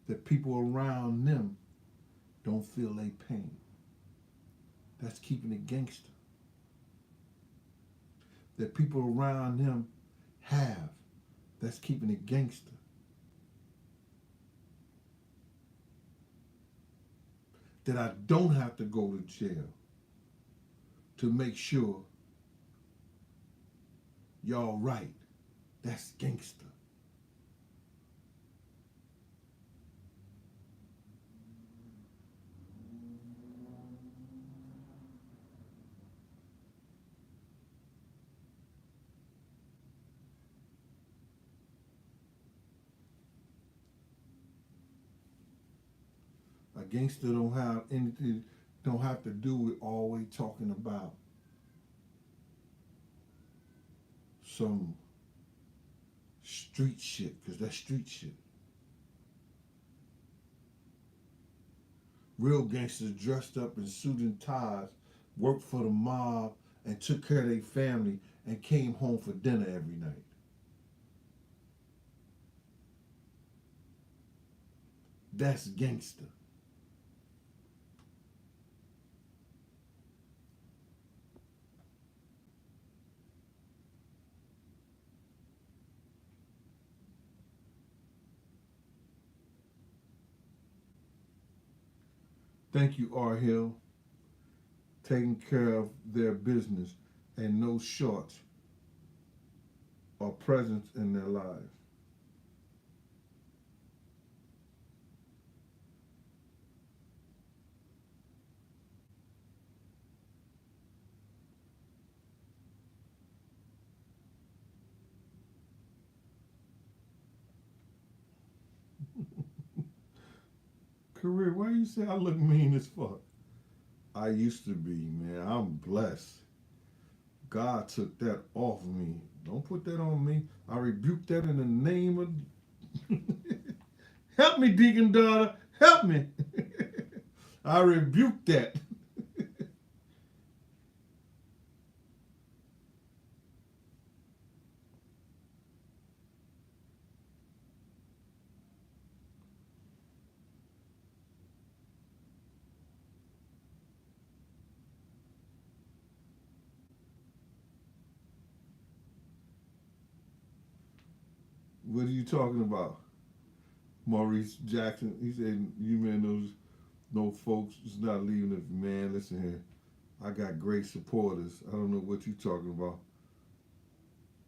that people around them don't feel their pain. That's keeping it gangster. That people around them have. That's keeping it gangster. That I don't have to go to jail to make sure y'all right. That's gangster. A gangster don't have anything, don't have to do with always talking about some street shit, because that's street shit. Real gangsters dressed up in suit and ties, worked for the mob, and took care of their family and came home for dinner every night. That's gangster. Thank you, R. Hill, taking care of their business and no shorts or presence in their lives. Career, why you say I look mean as fuck? I used to be, man. I'm blessed. God took that off of me. Don't put that on me. I rebuke that in the name of. Help me, deacon daughter. Help me. I rebuke that. What are you talking about? Maurice Jackson. He said, "You man, those no folks is not leaving it." Man, listen here. I got great supporters. I don't know what you talking about.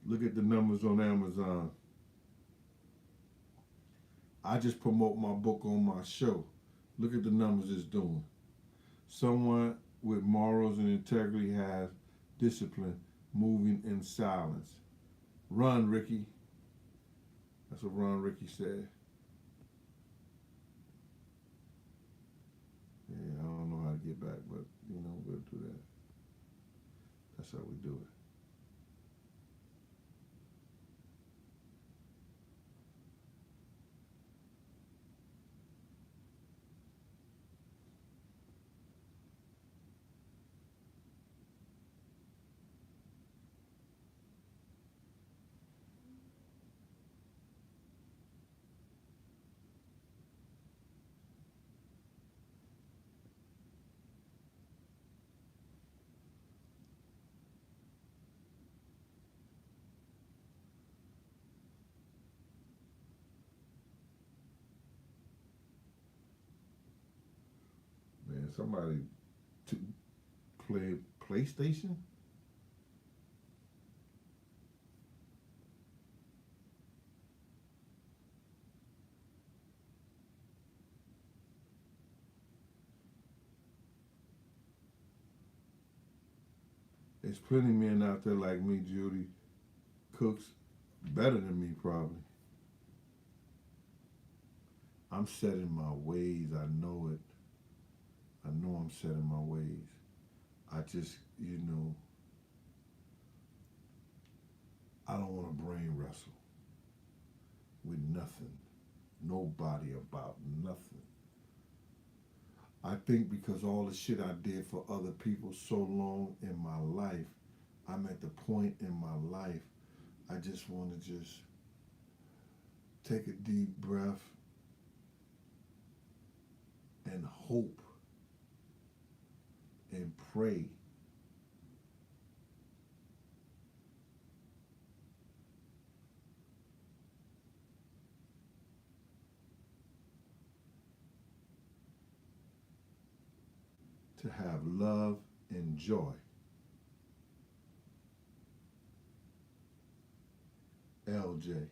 Look at the numbers on Amazon. I just promote my book on my show. Look at the numbers it's doing. Someone with morals and integrity has discipline, moving in silence. Run, Ricky. That's what Ron Ricky said. Yeah, I don't know how to get back, but we'll do that. That's how we do it. Man, somebody to play PlayStation? There's plenty of men out there like me, Judy, cooks better than me probably. I'm set in my ways. I know it. I know I'm set in my ways. I just, I don't want to brain wrestle with nothing, nobody about nothing. I think because all the shit I did for other people so long in my life, I'm at the point in my life I just want to just take a deep breath and hope and pray to have love and joy. LJ.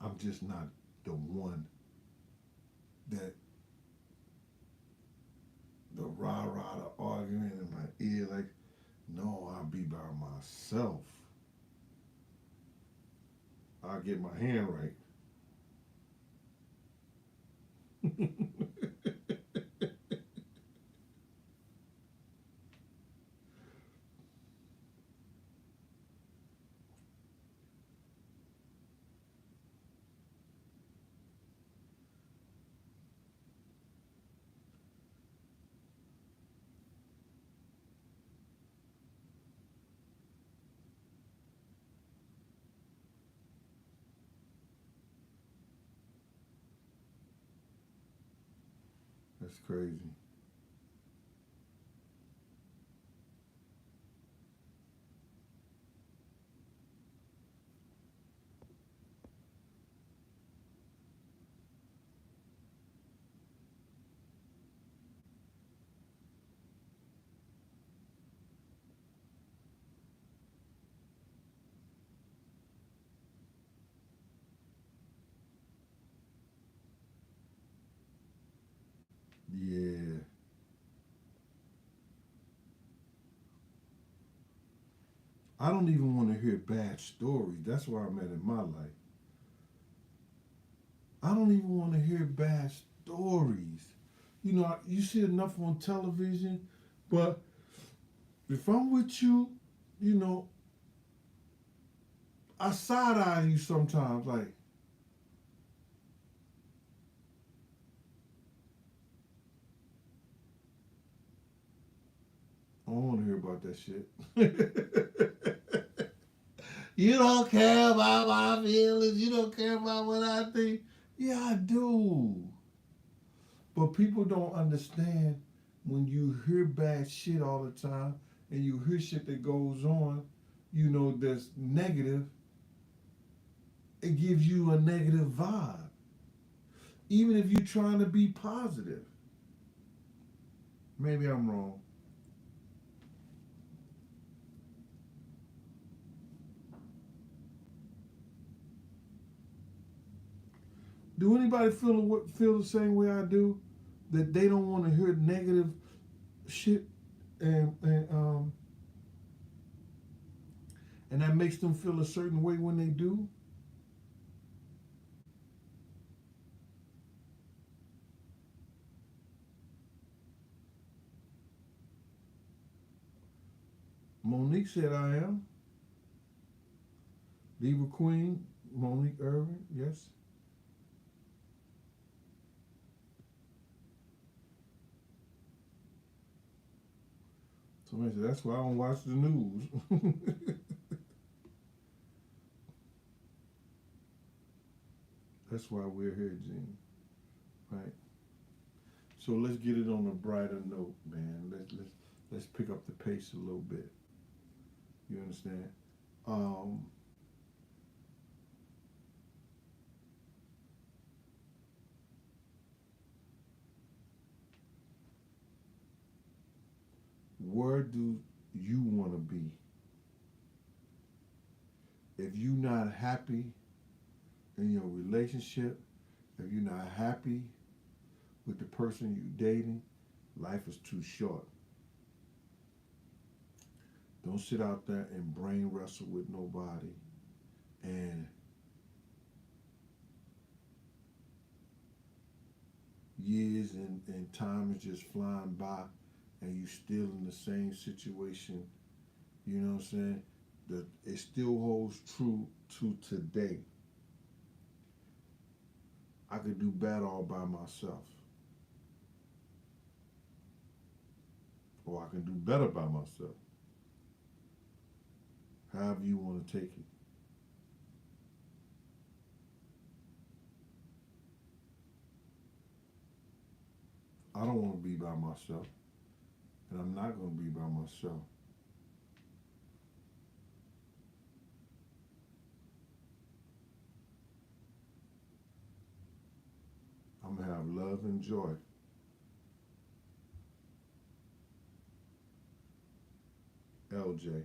I'm just not the one that the rah rah the argument in my ear like, no, I'll be by myself. I'll get my hand right. That's crazy. Yeah. I don't even want to hear bad stories. That's where I'm at in my life. I don't even want to hear bad stories. You know, you see enough on television, but if I'm with you, you know, I side eye you sometimes. Like, I don't want to hear about that shit. You don't care about my feelings. You don't care about what I think. Yeah, I do. But people don't understand when you hear bad shit all the time and you hear shit that goes on, you know, that's negative, it gives you a negative vibe. Even if you're trying to be positive. Maybe I'm wrong. Do anybody feel the same way I do? That they don't want to hear negative shit and and that makes them feel a certain way when they do? Monique said I am. Diva Queen, Monique Irvin, yes. Somebody said that's why I don't watch the news. That's why we're here, Gene. Right. So let's get it on a brighter note, man. Let's pick up the pace a little bit. You understand? Um, where do you want to be? If you're not happy in your relationship, if you're not happy with the person you're dating, life is too short. Don't sit out there and brain wrestle with nobody. And years and time is just flying by and you still in the same situation. You know what I'm saying? It still holds true to today. I could do better all by myself. Or I can do better by myself. However you want to take it. I don't want to be by myself. And I'm not going to be by myself. I'm going to have love and joy. LJ.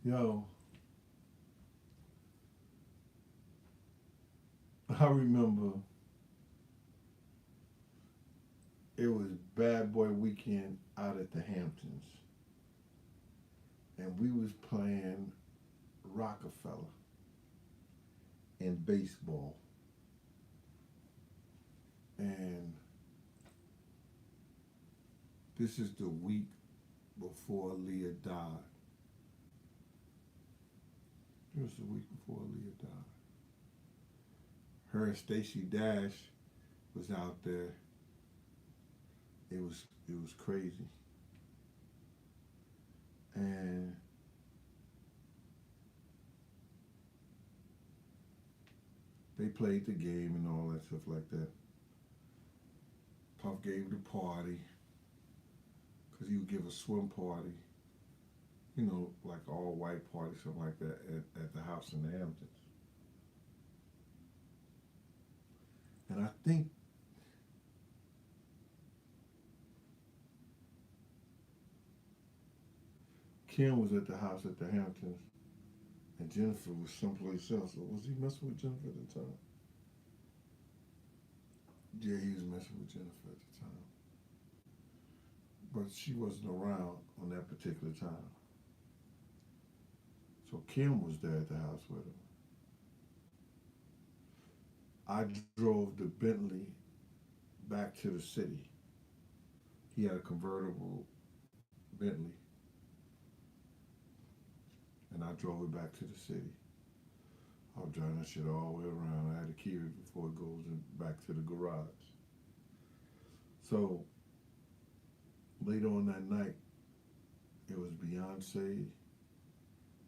Yo, I remember it was Bad Boy Weekend out at the Hamptons. And we was playing Rockefeller in baseball. And this is the week before Leah died. It was the week before Leah died. Her and Stacey Dash was out there. It was crazy. And They played the game and all that stuff like that. Puff gave the party because he would give a swim party, like all white party, something like that, at the house in the Hamptons. And I think Kim was at the house at the Hamptons and Jennifer was someplace else. Or was he messing with Jennifer at the time? Yeah, he was messing with Jennifer at the time. But she wasn't around on that particular time. So Kim was there at the house with him. I drove the Bentley back to the city. He had a convertible Bentley, and I drove it back to the city. I was driving that shit all the way around. I had to key it before it goes back to the garage. So later on that night, it was Beyonce,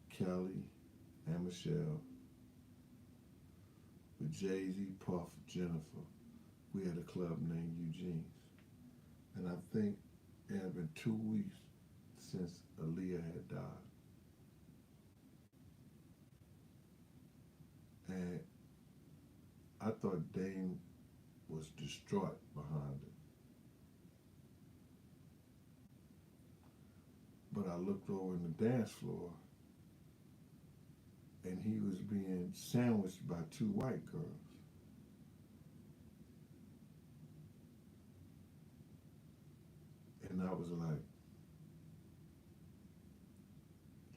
Kelly, and Michelle with Jay-Z, Puff, Jennifer. We had a club named Eugene's. And I think it had been 2 weeks since Aaliyah had died. And I thought Dame was distraught behind it. But I looked over in the dance floor and he was being sandwiched by 2 white girls. And I was like,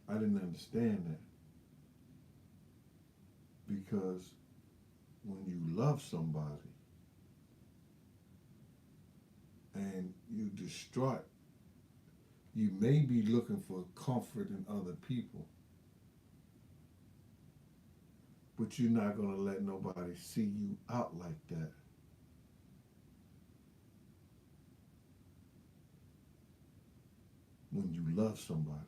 I didn't understand that. Because when you love somebody and you're distraught, you may be looking for comfort in other people, but you're not going to let nobody see you out like that. When you love somebody.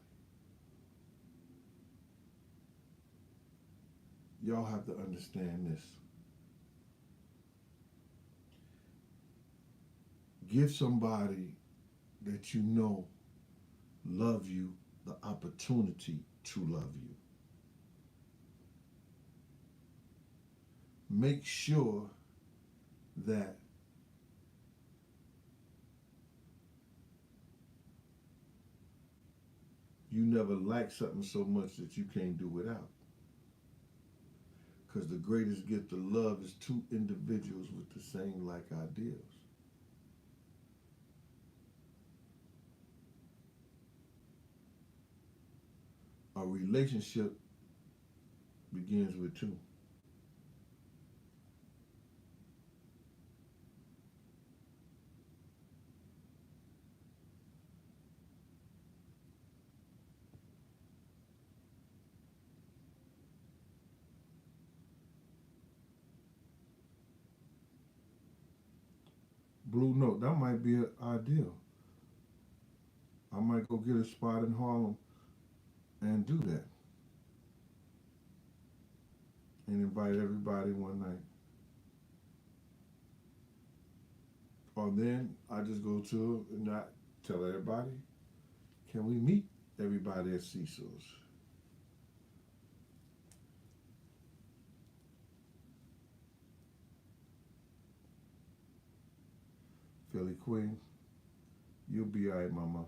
Y'all have to understand this. Give somebody that you know love you the opportunity to love you. Make sure that you never like something so much that you can't do without. Because the greatest gift of love is 2 individuals with the same like ideals. A relationship begins with 2. Blue Note, that might be an ideal. I might go get a spot in Harlem and do that. And invite everybody one night. Or then I just go to and I tell everybody, can we meet everybody at Cecil's? Philly Queen, you'll be all right, mama.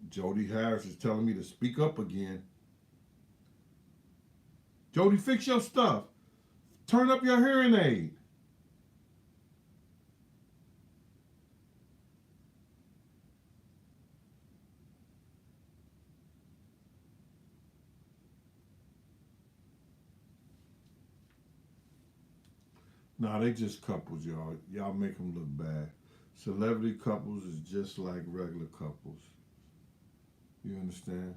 Jody Harris is telling me to speak up again. Jody, fix your stuff. Turn up your hearing aid. Nah, they just couples, y'all. Y'all make them look bad. Celebrity couples is just like regular couples. You understand?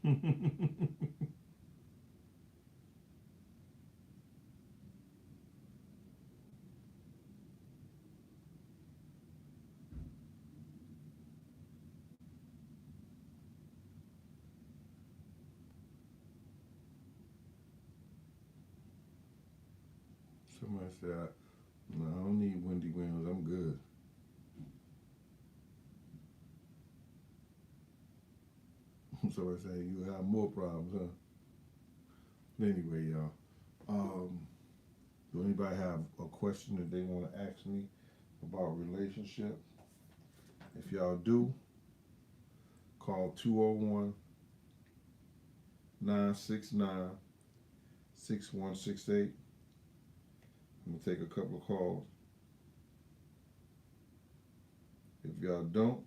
Somebody said, no, I don't need Wendy Williams. I'm good. Somebody said, you have more problems, huh? Anyway, y'all. Do anybody have a question that they want to ask me about relationship? If y'all do, call 201 969 6168. I'm going to take a couple of calls. If y'all don't,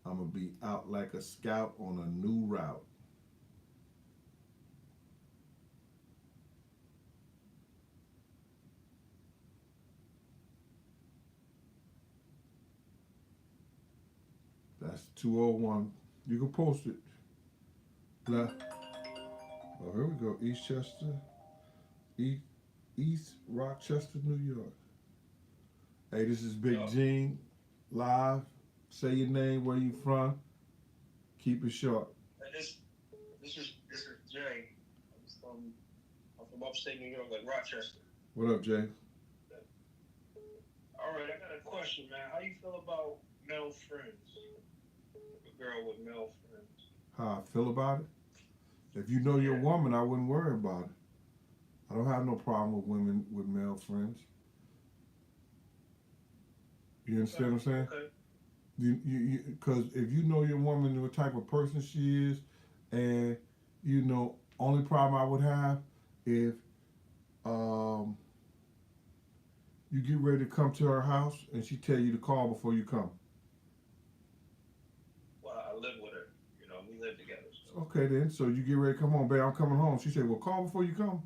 I'm going to be out like a scout on a new route. That's 201. You can post it. Oh, here we go. East Rochester, New York. Hey, this is Big Gene, live. Say your name, where you from. Keep it short. This is Jay. I'm from upstate New York, like Rochester. What up, Jay? All right, I got a question, man. How you feel about male friends? A girl with male friends. How I feel about it? If you know your Yeah. woman, I wouldn't worry about it. I don't have no problem with women with male friends. You understand what I'm saying? Okay. Because if you know your woman, what type of person she is, and only problem I would have if um, you get ready to come to her house and she tell you to call before you come. Well, I live with her. We live together. So. Okay then, so you get ready to come home, babe. I'm coming home. She said, "Well, call before you come."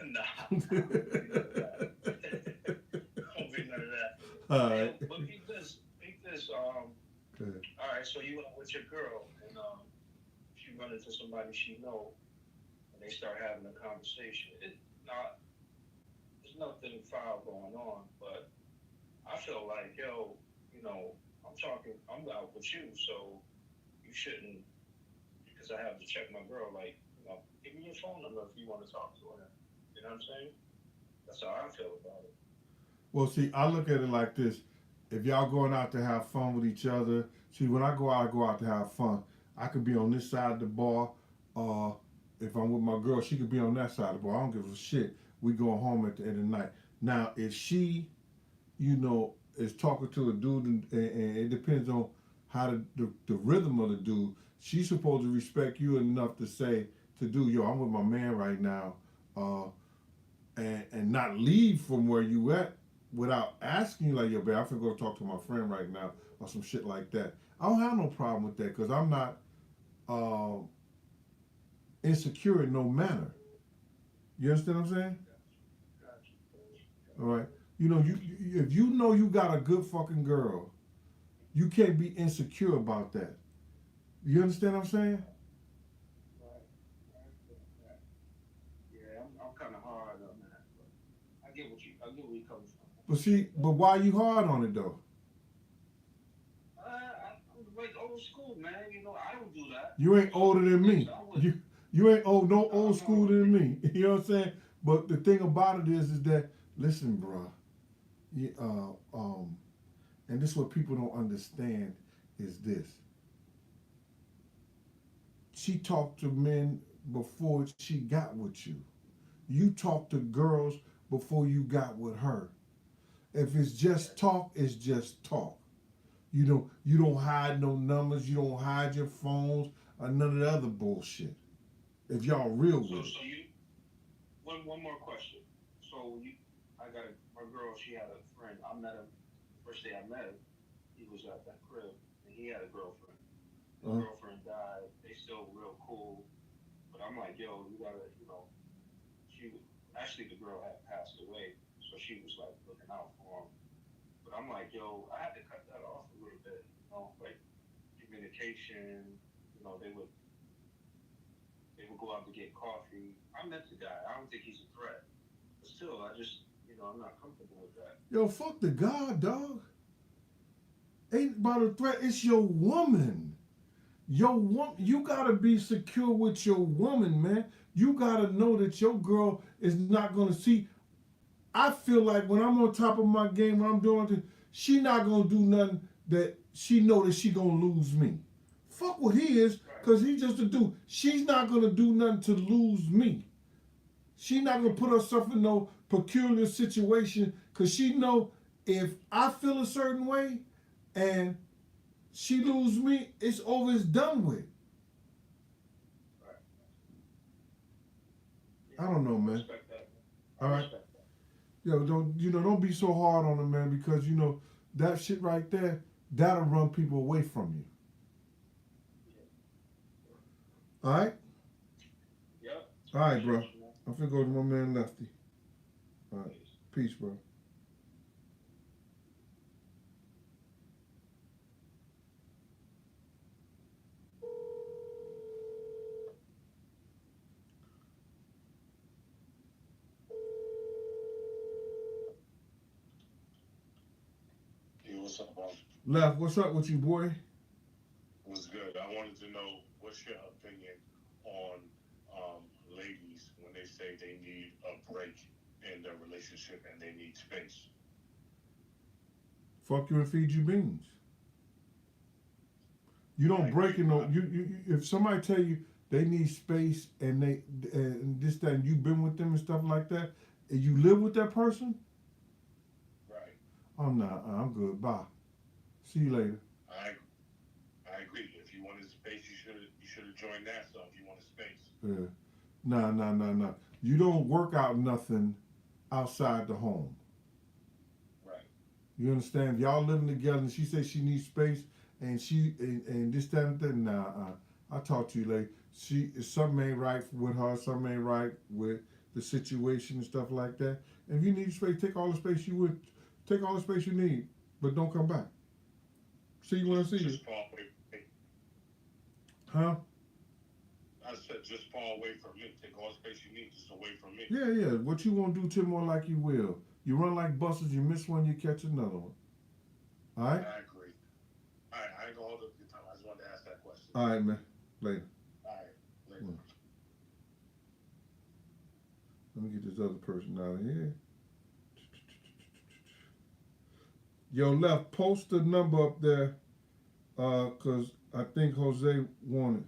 Nah, I don't be none of that. I don't be none of that. All Hey, right. but peep this. Peep this. Good. All right. So you out with your girl, and she run into somebody she know, and they start having a conversation. Not There's nothing foul going on, but I feel like, yo, I'm out with you, so you shouldn't, because I have to check my girl, like, give me your phone number if you want to talk to her. You know what I'm saying? That's how I feel about it. Well, see, I look at it like this: if y'all going out to have fun with each other, see, when I go out to have fun. I could be on this side of the bar. Uh, if I'm with my girl, she could be on that side of the bar. I don't give a shit. We going home at the end of the night. Now, if she, is talking to a dude, and it depends on how the rhythm of the dude. She's supposed to respect you enough to say to do, yo, I'm with my man right now, uh, and not leave from where you at without asking you, like, yo, babe, I'm gonna go talk to my friend right now, or some shit like that. I don't have no problem with that because I'm not uh, insecure in no manner. You understand what I'm saying? Gotcha. All right. If you know you got a good fucking girl, you can't be insecure about that. You understand what I'm saying? Right. Right. Yeah, I'm kind of hard on that, but I get where you coming from. I appreciate But that. why you hard on it though? I'm like old school, man. I don't do that. You ain't older than Things me. I would. You ain't no Nah, old I'm school more. than me. You know what I'm saying? But the thing about it is that, listen, bro. You, and this is what people don't understand is this. She talked to men before she got with you. You talk to girls before you got with her. If it's Yeah. just talk, it's just talk. You don't hide no numbers. You don't hide your phones or none of the other bullshit. If y'all real So with it. so you one more question. So my girl. She had a friend. I met him the first day I met him. He was at that crib, and he had a girlfriend. His Uh, girlfriend died. They still real cool, but I'm like, yo, you gotta, she actually the girl had passed away, so she was like looking out for him. But I'm like, yo, I had to cut that off a little bit, like communication. They would. They would go out to get coffee. I met the guy. I don't think he's a threat. But still, I just, I'm not comfortable with that. Yo, fuck the God, dog. Ain't about a threat. It's your woman. Your woman. You gotta be secure with your woman, man. You gotta know that your girl is not gonna see. I feel like when I'm on top of my game, when I'm doing it, she not gonna do nothing that she know that she gonna lose me. Fuck what he is, cause he's just a dude. She's not gonna do nothing to lose me. She not gonna put herself in no peculiar situation, cause she know if I feel a certain way and she lose me, it's over, it's done with. I don't know, man. All right. Yo, don't be so hard on them, man, because that shit right there, that'll run people away from you. All right? Yep. All right, bro. I'm finna go to my man Lefty. All right. Peace, bro. Hey, what's up, bro? Left, what's up with you, boy? What's good? I wanted to know what's your opinion on ladies when they say they need a break in their relationship and they need space. Fuck you and feed you beans. You don't break it. No, you. If somebody tell you they need space and and this that and you've been with them and stuff like that, and you live with that person, Right. I'm not. I'm good. Bye. See you later. I agree. If you wanted space, you should have joined that. So if you wanted space. Yeah. Nah. You don't work out nothing outside the home. Right. You understand? If y'all living together and she says she needs space and and this, that, and that, I'll talk to you later. Something ain't right with her, something ain't right with the situation and stuff like that. And if you need space, take all the space you need, but don't come back. See you when I see you. Just fall away from me. Huh? I said just fall away from me. Take all the space you need, just away from me. Yeah. What you won't do, Tim, more like you will. You run like buses, you miss one, you catch another one. All right? I agree. All right, I ain't gonna hold up your time. I just wanted to ask that question. All right, man. Later. All right, later. Let me get this other person out of here. Yo, Left, post the number up there, cause I think Jose wanted.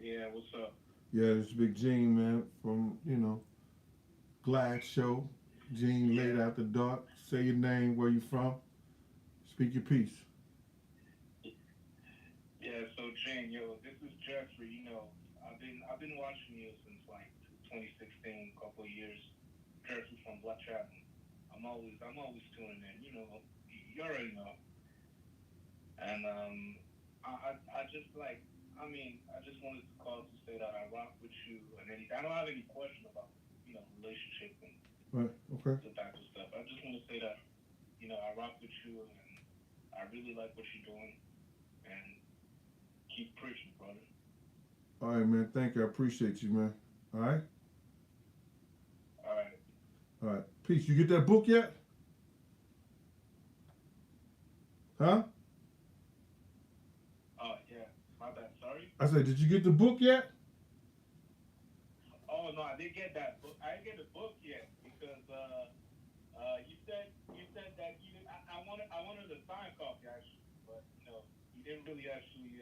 Yeah, what's up? Yeah, this Big Gene, man, from Glad Show. Gene, late after dark. Say your name, where you from. Speak your piece. Yeah, so Gene, this is Jeffrey. I've been watching you since like 2016, couple of years. Jeffrey from Black Chatham. I'm always tuning in. You already know. And I just I just wanted to call to say that I rock with you, and I don't have any question about relationship and Right, okay. the type of stuff. I just want to say that I rock with you, and I really like what you're doing, and keep preaching, brother. All right, man. Thank you. I appreciate you, man. All right? All right. All right. Peace. You get that book yet? Huh? Oh, yeah. My bad. Sorry? I said, did you get the book yet? Oh, no, I didn't get that book. I didn't get the book yet because you said that you didn't, I wanted a signed copy, actually, but, you didn't really actually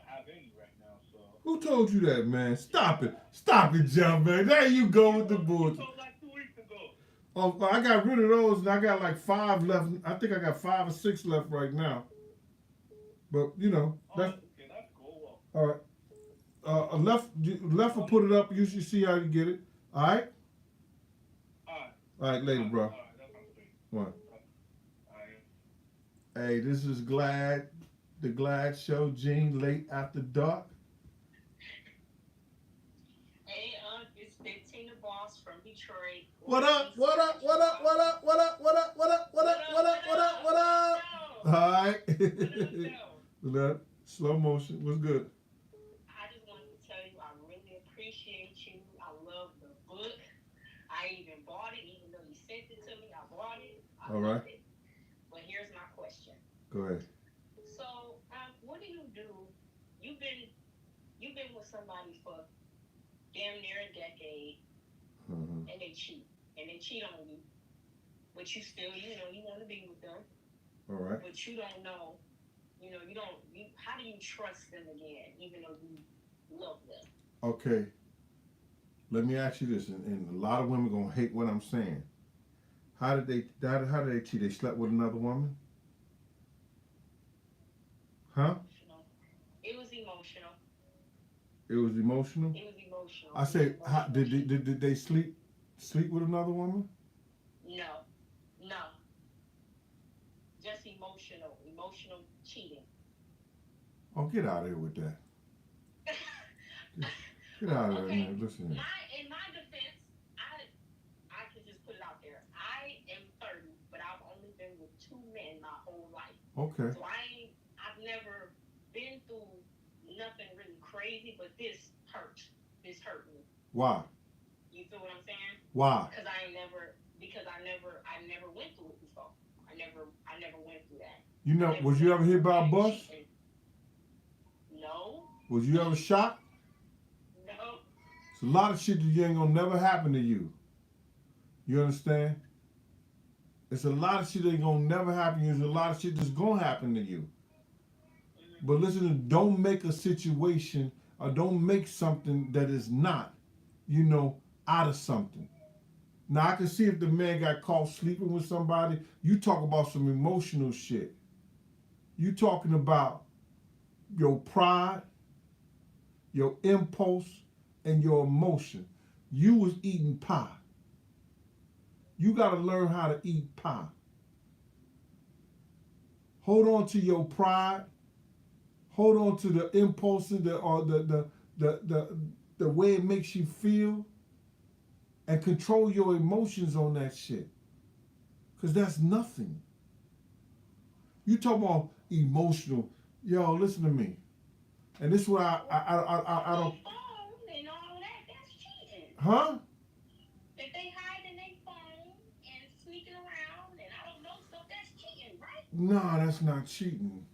have any right now, so. Who told you that, man? Stop it. Stop it, John, man. There you go with the bullshit. You told like 2 weeks ago. Oh, I got rid of those, and I got like 5 left. I think I got 5 or 6 left right now. But, that's... Okay, that's cool. All right. Left will put it up. You should see how you get it. All right? All right, later, bro. All right, that sounds great. One. All right. Hey, this is the Glad Show, Gene, late after dark. Detroit. What up? What up? What up? What up? What up? What up? What up? What up? What up? What up? What up? All right. What up? Slow motion. What's good? I just wanted to tell you I really appreciate you. I love the book. I even bought it, even though you sent it to me. I bought it. I All right. love it. But here's my question. Go ahead. So, what do you do? You've been you've been with somebody for damn near a decade, and they cheat on you, but you still, you want to be with them, All right. but you don't know, you don't. How do you trust them again, even though you love them? Okay. Let me ask you this, and a lot of women gonna hate what I'm saying. How did they cheat? They slept with another woman? Huh? It was emotional. It was emotional? It was emotional. I say, did they sleep with another woman? No, just emotional cheating. Oh, get out of here with that. Get out of there, Okay. man. Listen here. In my defense, I can just put it out there. I am 30, but I've only been with 2 men my whole life. Okay. So I've never been through nothing really crazy, but this hurt. This hurt me. Why? You feel what I'm saying? Why? Because I never went through it before. I never went through that. You know, was you ever hit by a bus? No. Was you ever shot? No. It's a lot of shit that you ain't gonna never happen to you. You understand? It's a lot of shit that ain't gonna never happen to you. There's a lot of shit that's gonna happen to you. But listen, don't make a situation or don't make something that is not, out of something. Now, I can see if the man got caught sleeping with somebody. You talk about some emotional shit. You talking about your pride, your impulse, and your emotion. You was eating pie. You got to learn how to eat pie. Hold on to your pride. Hold on to the impulses or the way it makes you feel, and control your emotions on that shit. Because that's nothing. You talk about emotional. Yo, listen to me. And this is what I don't. And all that, that's cheating. Huh? If they hide in their phone and sneaking around and I don't know stuff, that's cheating, right? No, that's not cheating.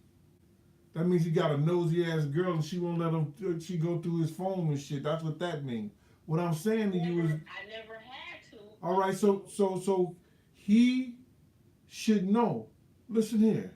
That means he got a nosy ass girl and she won't let him. She go through his phone and shit. That's what that means. What I'm saying to you is, I never had to. all right. So he should know. Listen here.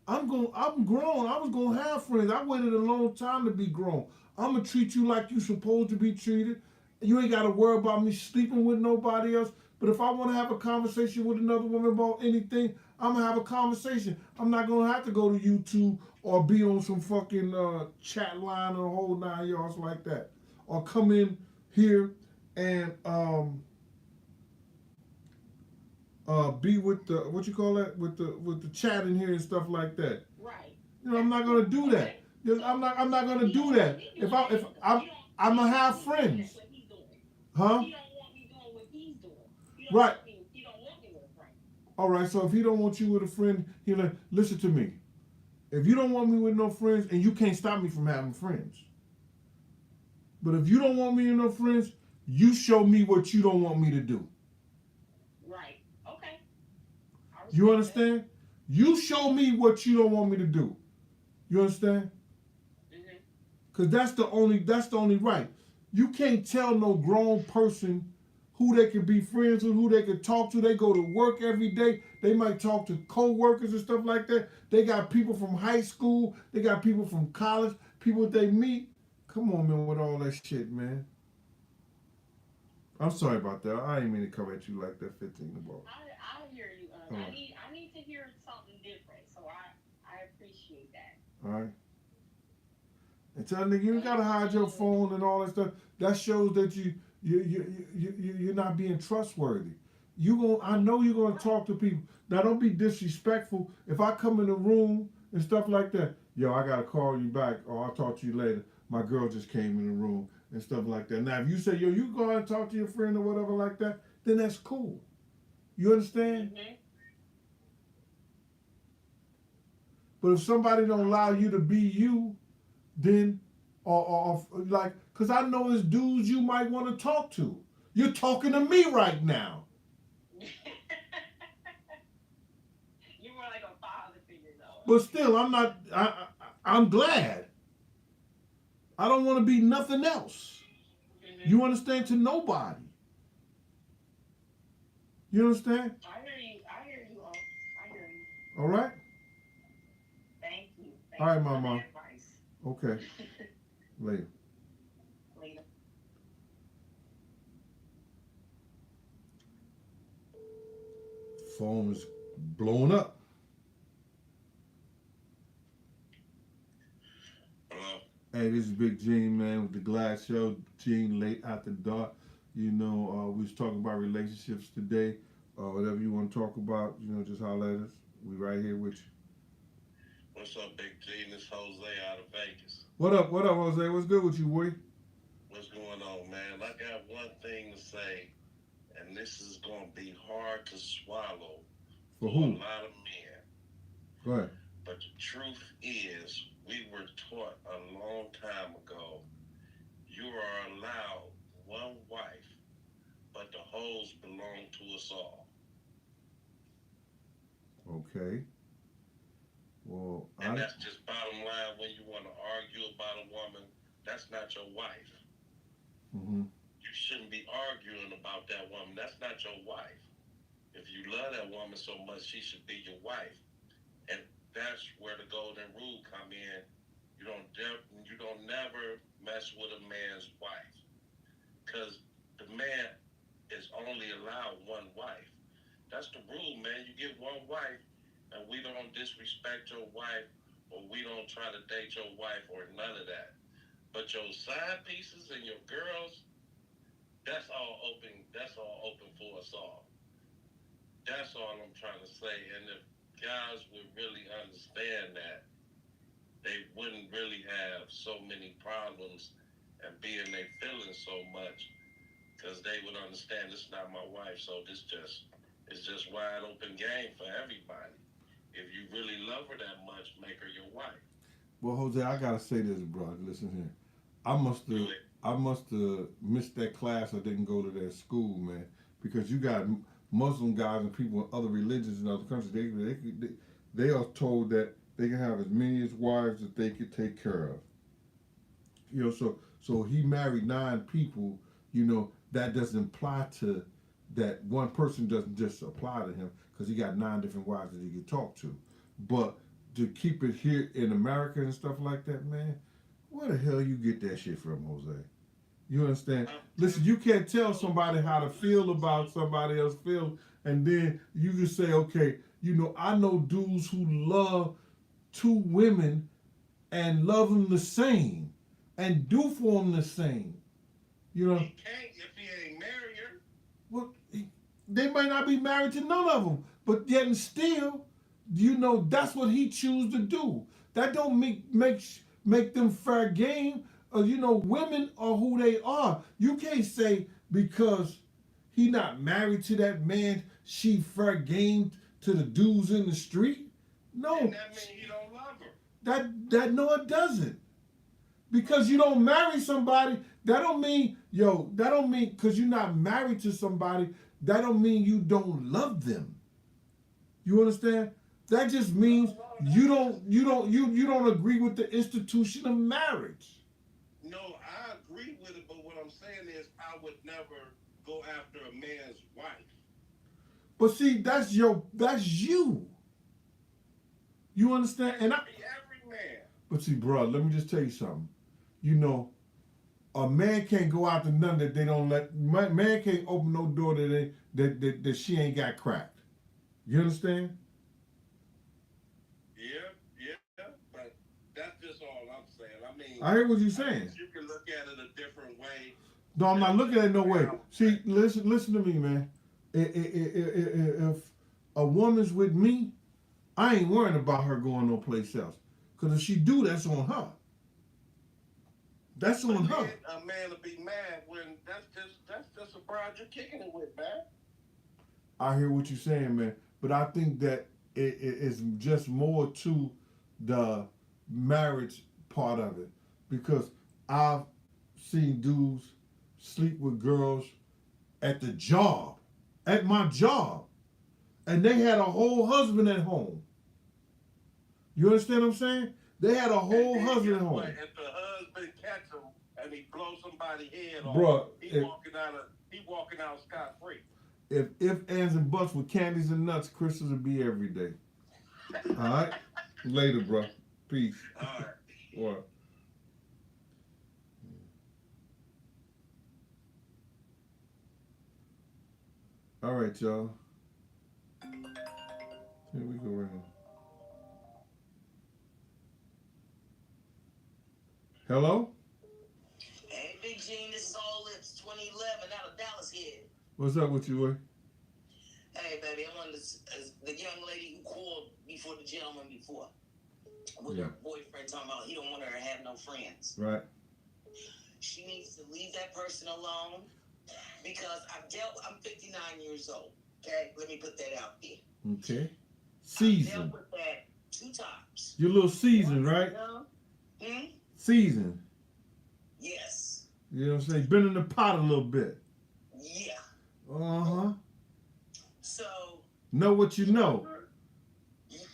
I'm grown. I was gonna have friends. I waited a long time to be grown. I'm gonna treat you like you supposed to be treated. You ain't gotta worry about me sleeping with nobody else. But if I want to have a conversation with another woman about anything, I'm gonna have a conversation. I'm not gonna have to go to YouTube or be on some fucking chat line or a whole 9 yards like that, or come in here and be with the what you call that with the chat in here and stuff like that. Right. I'm not gonna do that. I'm not gonna do that. If I'm gonna have friends. Huh? He don't want me doing what he's doing. Right. He don't want me with a friend. All right. So if he don't want you with a friend, he'll like, listen to me. If you don't want me with no friends, and you can't stop me from having friends. But if you don't want me with no friends, you show me what you don't want me to do. Right. Okay. You understand? That. You show me what you don't want me to do. You understand? Because that's the only right. You can't tell no grown person who they can be friends with, who they can talk to. They go to work every day. They might talk to co-workers and stuff like that. They got people from high school. They got people from college. People they meet. Come on, man, with all that shit, man. I'm sorry about that. I didn't mean to come at you like that 15 about. I hear you. I need to hear something different. So I appreciate that. All right. And tell nigga, you ain't gotta hide your phone and all that stuff. That shows that you're not being trustworthy. I know you're gonna talk to people. Now don't be disrespectful. If I come in the room and stuff like that, yo, I gotta call you back or I'll talk to you later. My girl just came in the room and stuff like that. Now, if you say, yo, you go out and talk to your friend or whatever like that, then that's cool. You understand? Mm-hmm. But if somebody don't allow you to be you, then, or like, because I know there's dudes you might want to talk to. You're talking to me right now. You were like a father figure, though. But still, I'm not, I'm glad. I don't want to be nothing else. Mm-hmm. You understand? To nobody. You understand? I hear you. I hear you all. I hear you. All right? Thank you. Thank All right, you for Mama. the advice. Okay. Later. Later. Phone is blowing up. Hello. Hey, this is Big Gene, man, with the Glass Show. Gene, late after dark. You know, we was talking about relationships today. Whatever you want to talk about, you know, just holler at us. We right here with you. What's up, Big G? This Jose out of Vegas. What up, Jose? What's good with you, boy? What's going on, man? I got one thing to say, and this is going to be hard to swallow For a who? lot of men. Go ahead. But the truth is, we were taught a long time ago, you are allowed one wife, but the hoes belong to us all. Okay. Well, And that's just bottom line. When you want to argue about a woman, that's not your wife. Mm-hmm. You shouldn't be arguing about that woman. That's not your wife. If you love that woman so much, she should be your wife. And that's where the golden rule come in. You don't never mess with a man's wife, because the man is only allowed one wife. That's the rule, man. You get one wife, and we don't disrespect your wife, or we don't try to date your wife, or none of that. But your side pieces and your girls, that's all open. That's all open for us all. That's all I'm trying to say. And if guys would really understand that, they wouldn't really have so many problems and be in their feelings so much, because they would understand this is not my wife, so it's just wide open game for everybody. If you really love her that much, make her your wife. Well, Jose, I gotta say this, bro. Listen here. I must have missed that class. I didn't go to that school, man. Because you got Muslim guys and people in other religions in other countries. They are told that they can have as many as wives that they could take care of. You know, so he married 9 people. You know, that doesn't apply to that one person. Doesn't just apply to him because he got 9 different wives that he could talk to. But to keep it here in America and stuff like that, man, where the hell you get that shit from, Jose? You understand? Listen, you can't tell somebody how to feel about somebody else feel, and then you can say, okay, you know, I know dudes who love 2 women and love them the same and do for them the same. You know, He can't if he ain't married her. well, they might not be married to none of them, but yet and still, you know, that's what he choose to do. That don't make them fair game. You know, women are who they are. You can't say because he not married to that man, she fair game to the dudes in the street. No, And that means he don't love her. that no, it doesn't. Because you don't marry somebody, that don't mean because you're not married to somebody, that don't mean you don't love them. You understand? That just means you don't agree with the institution of marriage. No, I agree with it, but what I'm saying is I would never go after a man's wife. But see, that's you. You understand? And Every man. but see, bro, let me just tell you something. You know, a man can't go out to none that they don't let. Man can't open no door that she ain't got cracked. You understand? Yeah, but that's just all I'm saying. I mean, I hear what you're saying. you can look at it a different way. No, I'm not looking at it no way. See, listen to me, man. If a woman's with me, I ain't worrying about her going no place else. Because if she do, that's on her. That's But on her. then a man will be mad when that's a bride you're kicking it with, man. I hear what you're saying, man. But I think that it's just more to the marriage part of it because I've seen dudes sleep with girls at the job, at my job, and they had a whole husband at home. You understand what I'm saying? They had a And whole then husband guess at what? home. If the husband catch him and he blows somebody's head off, Bruh, he walking out scot free. if ands and buts with candies and nuts, Christmas would be every day. All right? Later, bro. Peace. All right. What? All right, y'all. Here we go right here. Hello? Hey, Big Gene, this is All Lips 2011 out of Dallas here. What's up with you, Way? Hey, baby, I'm on the young lady who called before the gentleman before with Yeah. her boyfriend talking about he don't want her to have no friends. Right. She needs to leave that person alone because I'm 59 years old. Okay, let me put that out there. Okay. I've Season. dealt with that 2 times. You're a little seasoned, right? Hmm? Seasoned. Yes. You know what I'm saying? Been in the pot a little bit. Yeah. Uh-huh. So. Know what you know.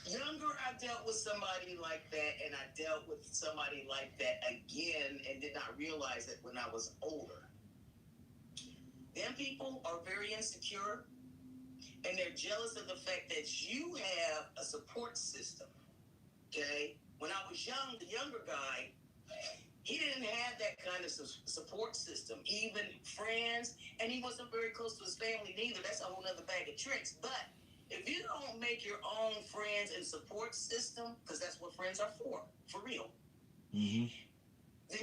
Younger, I dealt with somebody like that, and I dealt with somebody like that again and did not realize it when I was older. Them people are very insecure, and they're jealous of the fact that you have a support system, okay? When I was young, the younger guy, he didn't have that kind of support system, even friends, and he wasn't very close to his family neither. That's a whole other bag of tricks, but if you don't make your own friends and support system, because that's what friends are for real, then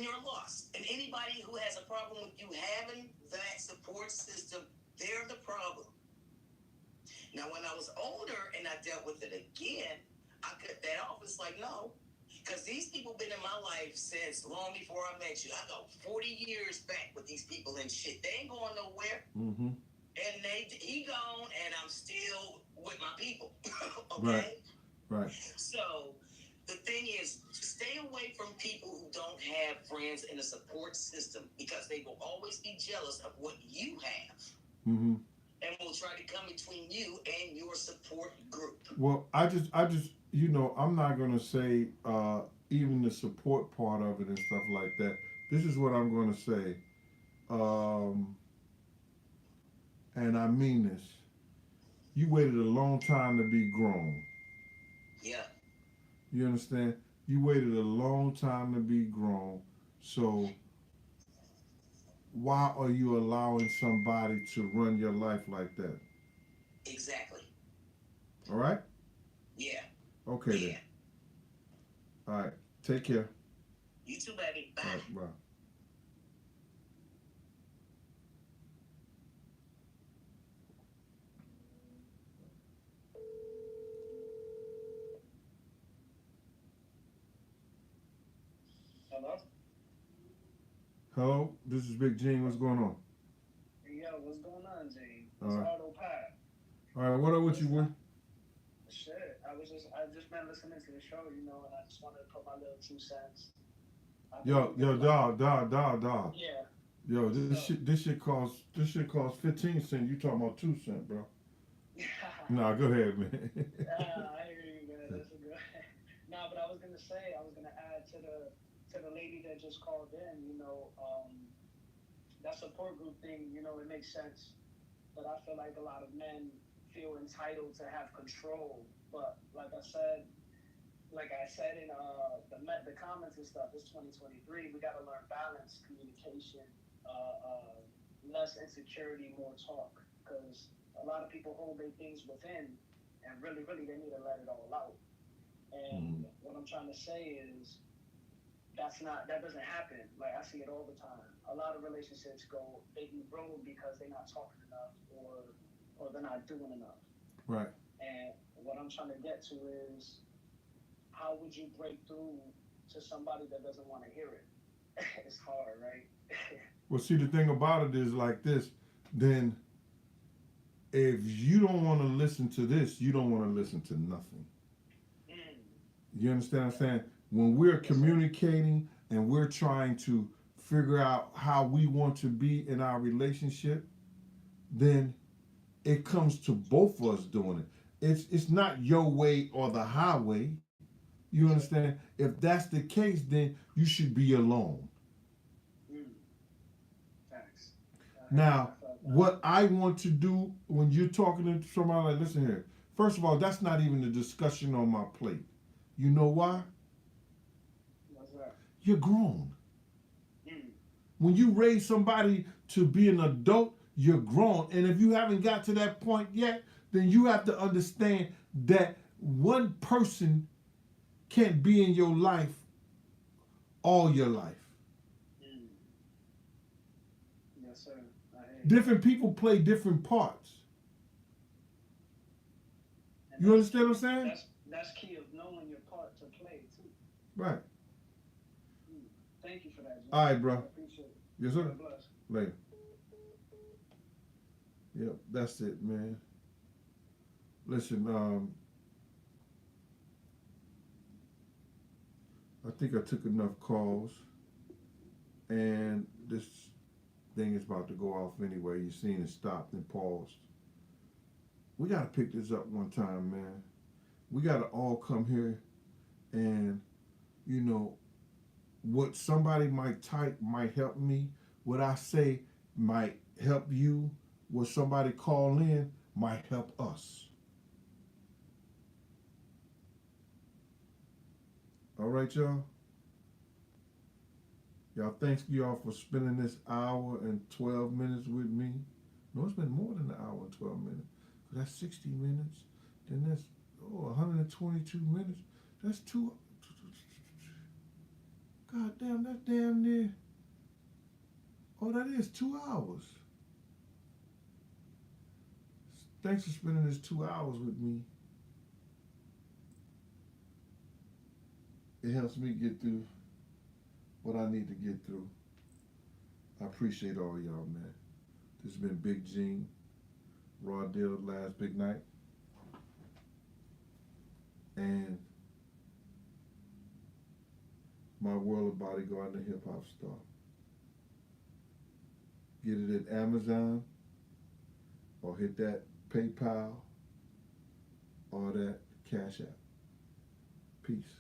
you're lost. And anybody who has a problem with you having that support system, they're the problem. Now, when I was older and I dealt with it again, I cut that off. It's like, no, because these people been in my life since long before I met you. I go 40 years back with these people and shit. They ain't going nowhere. Mm-hmm. And he gone, and I'm still with my people. Okay? Right. So the thing is, stay away from people who don't have friends in a support system because they will always be jealous of what you have. Mm-hmm. And will try to come between you and your support group. Well, I just, I'm not gonna say even the support part of it and stuff like that. This is what I'm gonna say. And I mean this. You waited a long time to be grown. Yeah. You understand? You waited a long time to be grown. So why are you allowing somebody to run your life like that? Exactly. All right? Yeah. Okay yeah. then. All right. Take care. You too, baby. Bye. All right, bye. Hello? Hello, this is Big Gene. What's going on? Yo, what's going on, Gene? It's All right. Autopilot. All right, what up with you, boy? Shit, I just been listening to the show, and I just wanted to put my little 2 cents. Yo, dog. Yeah. Yo, this shit costs 15 cents. You talking about 2 cents, bro? Nah, go ahead, man. I hear you, man. That's a good. Nah, but I was gonna add to the lady that just called in. That support group thing. It makes sense, but I feel like a lot of men feel entitled to have control. But like I said in the comments and stuff, it's 2023. We got to learn balance, communication, less insecurity, more talk, because a lot of people hold their things within, and really, really, they need to let it all out. And what I'm trying to say is that doesn't happen. Like, I see it all the time. A lot of relationships they be ruined because they're not talking enough or they're not doing enough. Right. And what I'm trying to get to is, how would you break through to somebody that doesn't want to hear it? It's hard, right? Well, see, the thing about it is like this. Then, if you don't want to listen to this, you don't want to listen to nothing. You understand what I'm saying? When we're communicating and we're trying to figure out how we want to be in our relationship, then it comes to both of us doing it. It's not your way or the highway. You understand? If that's the case, then you should be alone. Thanks. Now, what I want to do when you're talking to somebody, like, listen here. First of all, that's not even a discussion on my plate. You know why? What's that? You're grown. When you raise somebody to be an adult, you're grown. And if you haven't got to that point yet, then you have to understand that one person can't be in your life all your life. Yes, sir. Different people play different parts. You understand what I'm saying? That's key of knowing your part to play too. Right. Thank you for that, Jim. All right, bro. I appreciate it. Yes, sir. God bless. Later. Yep, that's it, man. Listen, I think I took enough calls, and this thing is about to go off anyway. You seen it stopped and paused. We got to pick this up one time, man. We got to all come here and, you know, what somebody might type might help me. What I say might help you. What somebody call in might help us. All right, y'all. Y'all, thanks y'all for spending this hour and 12 minutes with me. No, it's been more than an hour and 12 minutes. That's 60 minutes. Then that's 122 minutes. That's two. God damn, that's damn near. Oh, that is 2 hours. Thanks for spending this 2 hours with me. It helps me get through what I need to get through. I appreciate all y'all, man. This has been Big Gene, Raw Deal, Last Big Night. And my world bodyguard and the hip hop star. Get it at Amazon or hit that PayPal or that Cash App. Peace.